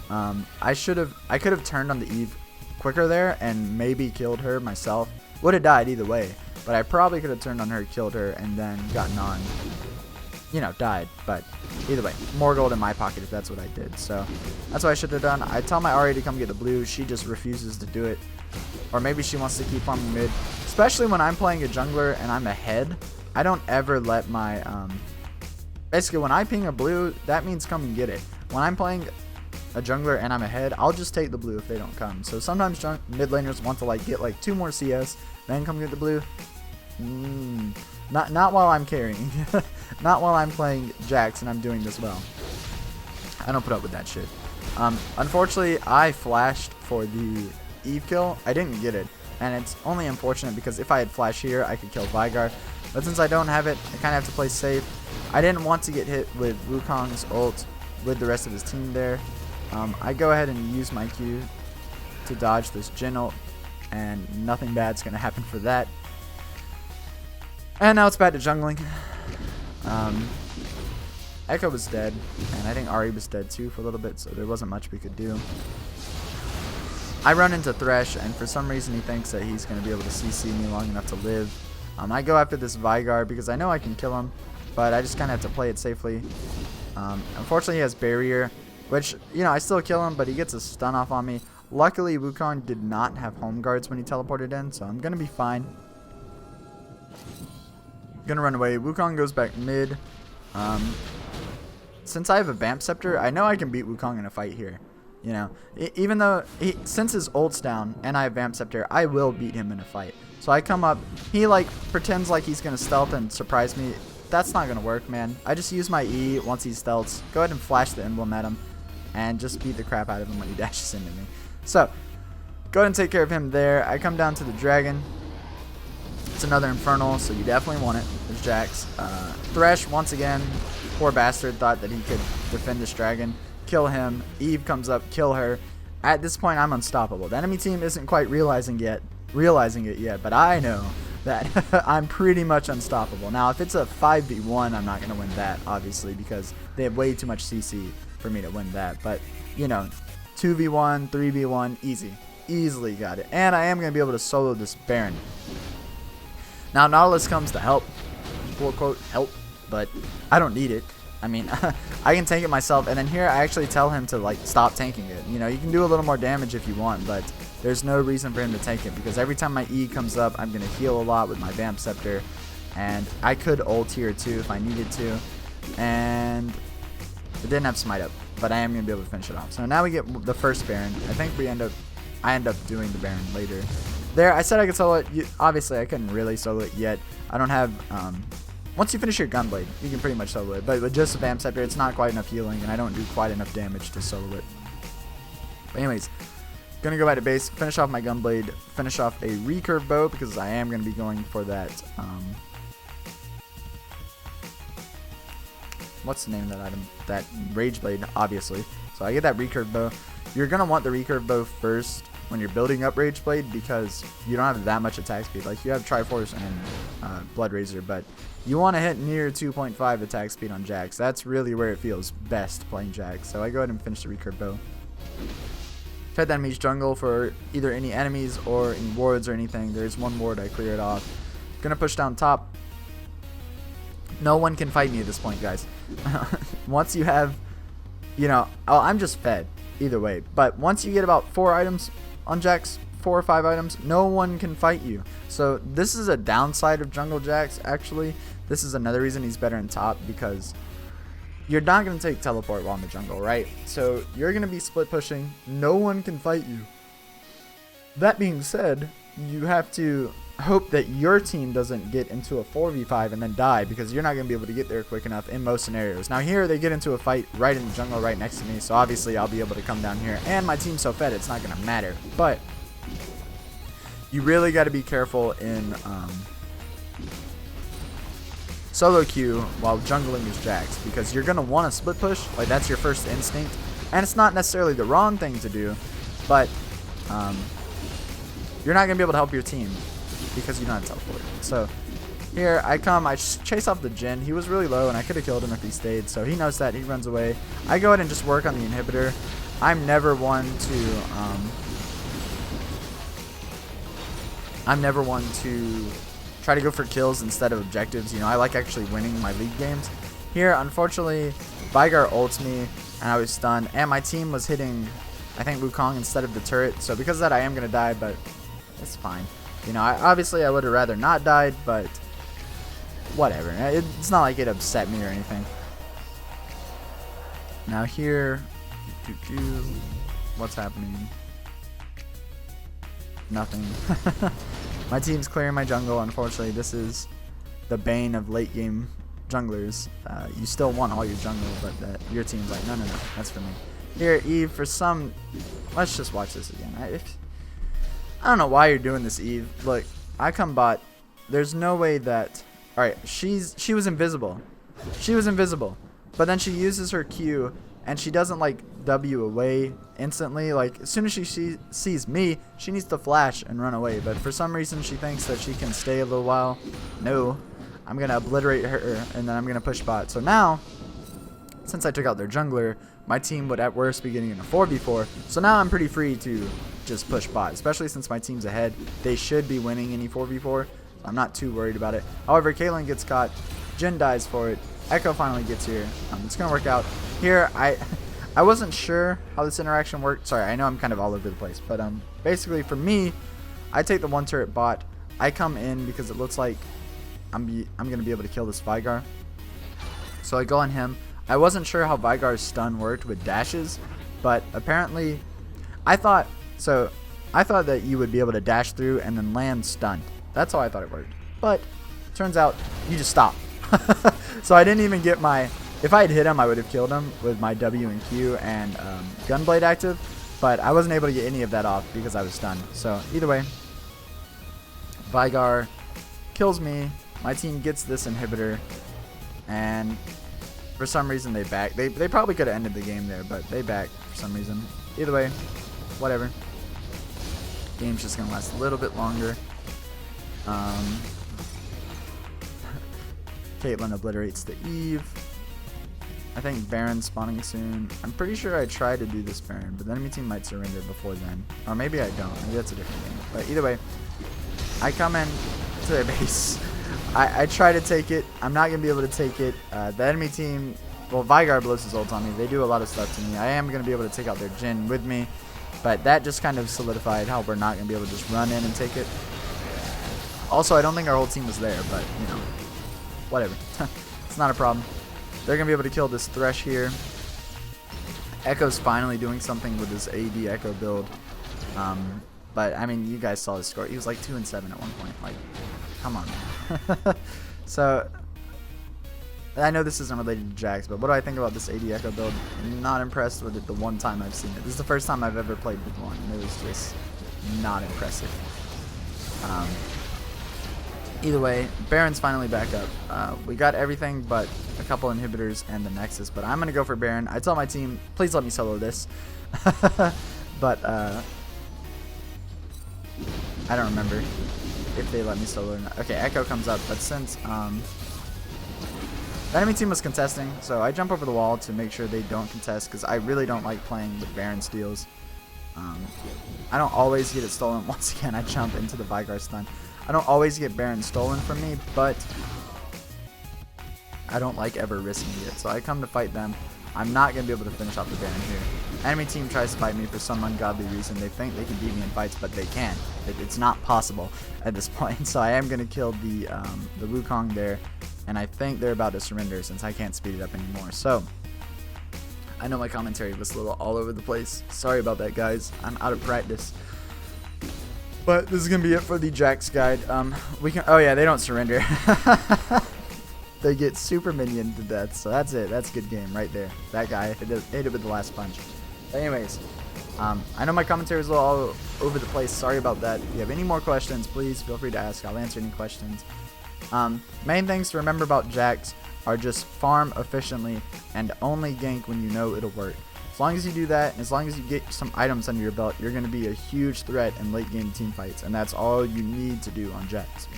I could have turned on the Eve quicker there and maybe killed her myself. Would have died either way, but I probably could have turned on her, killed her, and then gotten on, you know, died. But either way, more gold in my pocket if that's what I did. So that's what I should have done. I tell my Ahri to come get the blue. She just refuses to do it. Or maybe she wants to keep farming mid. Especially when I'm playing a jungler and I'm ahead. I don't ever let my... basically, when I ping a blue, that means come and get it. When I'm playing a jungler and I'm ahead, I'll just take the blue if they don't come. So sometimes mid laners want to like get like 2 more CS, then come get the blue. Not while I'm carrying. Not while I'm playing Jax and I'm doing this well. I don't put up with that shit. Unfortunately, I flashed for the Eve kill. I didn't get it. And it's only unfortunate because if I had flash here, I could kill Veigar. But since I don't have it, I kind of have to play safe. I didn't want to get hit with Wukong's ult with the rest of his team there. I go ahead and use my Q to dodge this Jhin ult, and nothing bad's going to happen for that. And now it's back to jungling. Echo was dead, and I think Ahri was dead too for a little bit, so there wasn't much we could do. I run into Thresh, and for some reason he thinks that he's going to be able to CC me long enough to live. I go after this Veigar because I know I can kill him, but I just kind of have to play it safely. Unfortunately, he has barrier, which, you know, I still kill him, but he gets a stun off on me. Luckily, Wukong did not have home guards when he teleported in, so I'm going to be fine. Gonna run away. Wukong goes back mid. Since I have a Vamp Scepter, I know I can beat Wukong in a fight here. You know, even though since his ult's down and I have Vamp Scepter, I will beat him in a fight. So I come up, he like pretends like he's gonna stealth and surprise me that's not going to work, man. I just use my E once he stealths. Go ahead and flash the emblem at him and just beat the crap out of him when he dashes into me. So, go ahead and take care of him there. I come down to the dragon. It's another Infernal, so you definitely want it. There's Jax. Thresh, once again, poor bastard, thought that he could defend this dragon. Kill him. Eve comes up, kill her. At this point, I'm unstoppable. The enemy team isn't quite realizing it yet, but I know that I'm pretty much unstoppable. Now, if it's a 5v1, I'm not going to win that, obviously, because they have way too much CC for me to win that. But, you know, 2v1, 3v1, easy. Easily got it. And I am going to be able to solo this Baron. Now, Nautilus comes to help, quote-unquote help, but I don't need it. I mean, I can tank it myself, and then here I actually tell him to, like, stop tanking it. You know, you can do a little more damage if you want, but there's no reason for him to tank it, because every time my E comes up, I'm going to heal a lot with my Vamp Scepter, and I could ult here too if I needed to, and it didn't have Smite up, but I am going to be able to finish it off. So now we get the first Baron. I think I end up doing the Baron later. There, I said I could solo it. Obviously, I couldn't really solo it yet. I don't have... once you finish your Gunblade, you can pretty much solo it. But with just a Vamp Scepter, it's not quite enough healing, and I don't do quite enough damage to solo it. But anyways, gonna go back to base, finish off my Gunblade, finish off a recurve bow, because I am gonna be going for that, what's the name of that item? That Rage Blade, obviously. So I get that recurve bow. You're gonna want the recurve bow first when you're building up Rage Blade, because you don't have that much attack speed. Like, you have Triforce and Blood Razor, but you want to hit near 2.5 attack speed on Jax. That's really where it feels best playing Jax. So I go ahead and finish the recurve bow. Fight the enemy's jungle for either any enemies or any wards or anything. There's one ward, I clear it off. Gonna push down top. No one can fight me at this point, guys. Once you have, you know, I'm just fed either way. But once you get about 4 items on Jax, 4 or 5 items, no one can fight you. So this is a downside of Jungle Jax, actually. This is another reason he's better in top, because you're not going to take teleport while in the jungle, right? So you're going to be split pushing. No one can fight you. That being said, you have to hope that your team doesn't get into a 4v5 and then die, because you're not going to be able to get there quick enough in most scenarios. Now here they get into a fight right in the jungle right next to me, so obviously I'll be able to come down here, and my team's so fed it's not going to matter. But you really got to be careful in solo queue while jungling his Jax, because you're going to want to split push. Like, that's your first instinct, and it's not necessarily the wrong thing to do, but you're not going to be able to help your team because you don't have teleport. So here I come, I chase off the Jhin. He was really low and I could have killed him if he stayed, so he knows that. He runs away. I go ahead and just work on the inhibitor. I'm never one to try to go for kills instead of objectives. You know, I like actually winning my league games. Here, unfortunately, Veigar ults me and I was stunned, and my team was hitting, I think, Wukong instead of the turret. So because of that, I am going to die, but it's fine. You know, obviously I would have rather not died, but whatever. It's not like it upset me or anything. Now here, what's happening? Nothing. My team's clearing my jungle. Unfortunately, this is the bane of late game junglers. You still want all your jungle, but your team's like, no, that's for me. Here, Eve, for some... Let's just watch this again. I don't know why you're doing this, Eve. Look, I come bot. There's no way that... Alright, she was invisible. She was invisible. But then she uses her Q, and she doesn't, like, W away instantly. Like, as soon as she sees me, she needs to flash and run away. But for some reason, she thinks that she can stay a little while. No. I'm going to obliterate her, and then I'm going to push bot. So now, since I took out their jungler, my team would at worst be getting in a 4v4. So now I'm pretty free to just push bot, especially since my team's ahead. They should be winning any 4v4, so I'm not too worried about it. However, Caitlyn gets caught. Jhin dies for it. Echo finally gets here. It's going to work out. Here, I wasn't sure how this interaction worked. Sorry, I know I'm kind of all over the place. But basically, for me, I take the one turret bot. I come in because it looks like I'm going to be able to kill this Veigar. So I go on him. I wasn't sure how Veigar's stun worked with dashes, but apparently I thought that you would be able to dash through and then land stunned. That's how I thought it worked. But turns out you just stop. So I didn't even get my... If I had hit him, I would have killed him with my W and Q and Gunblade active. But I wasn't able to get any of that off because I was stunned. So either way, Vigar kills me. My team gets this inhibitor. And for some reason they back. They probably could have ended the game there, but they back for some reason. Either way, whatever. Game's just going to last a little bit longer. Caitlyn obliterates the Eve. I think Baron's spawning soon. I'm pretty sure I tried to do this Baron, but the enemy team might surrender before then. Or maybe I don't. Maybe that's a different game. But either way, I come in to their base. I try to take it. I'm not going to be able to take it. The enemy team, well, Vigar blows his ult on me. They do a lot of stuff to me. I am going to be able to take out their Jhin with me. But that just kind of solidified how we're not going to be able to just run in and take it. Also, I don't think our whole team was there, but, you know, whatever. It's not a problem. They're going to be able to kill this Thresh here. Echo's finally doing something with this AD Echo build. But, I mean, you guys saw his score. He was like 2-7 at one point. Like, come on, man. So, I know this isn't related to Jax, but what do I think about this AD Echo build? I'm not impressed with it the one time I've seen it. This is the first time I've ever played with one, and it was just not impressive. Either way, Baron's finally back up. We got everything but a couple inhibitors and the Nexus, but I'm going to go for Baron. I tell my team, please let me solo this. But, I don't remember if they let me solo or not. Okay, Echo comes up, but since, the enemy team was contesting, so I jump over the wall to make sure they don't contest, because I really don't like playing with Baron steals. I don't always get it stolen. Once again, I jump into the Vigar stun. I don't always get Baron stolen from me, but I don't like ever risking it. So I come to fight them. I'm not going to be able to finish off the Baron here. Enemy team tries to fight me for some ungodly reason. They think they can beat me in fights, but they can't. It's not possible at this point. So I am going to kill the Wukong there. And I think they're about to surrender since I can't speed it up anymore. So I know my commentary was a little all over the place. Sorry about that, guys. I'm out of practice. But this is going to be it for the Jax guide. Oh yeah, they don't surrender. They get super minion to death. So that's it. That's a good game right there. That guy hit it with the last punch. But anyways, I know my commentary was a little all over the place. Sorry about that. If you have any more questions, please feel free to ask. I'll answer any questions. Main things to remember about Jax are just farm efficiently and only gank when you know it'll work. As long as you do that, and as long as you get some items under your belt, you're going to be a huge threat in late game team fights, and that's all you need to do on Jax.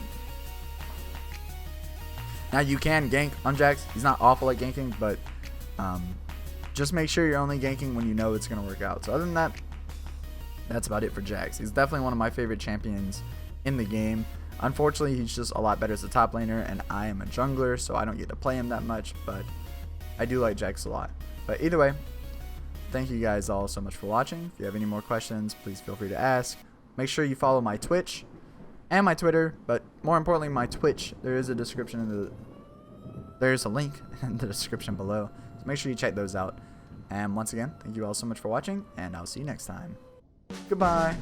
Now you can gank on Jax. He's not awful at ganking, but just make sure you're only ganking when you know it's going to work out. So other than that, that's about it for Jax. He's definitely one of my favorite champions in the game. Unfortunately, he's just a lot better as a top laner, and I am a jungler, so I don't get to play him that much, but I do like Jax a lot. But either way, thank you guys all so much for watching. If you have any more questions, please feel free to ask. Make sure you follow my Twitch and my Twitter, but more importantly, my Twitch. There's a link in the description below, so make sure you check those out. And once again, thank you all so much for watching, and I'll see you next time. Goodbye.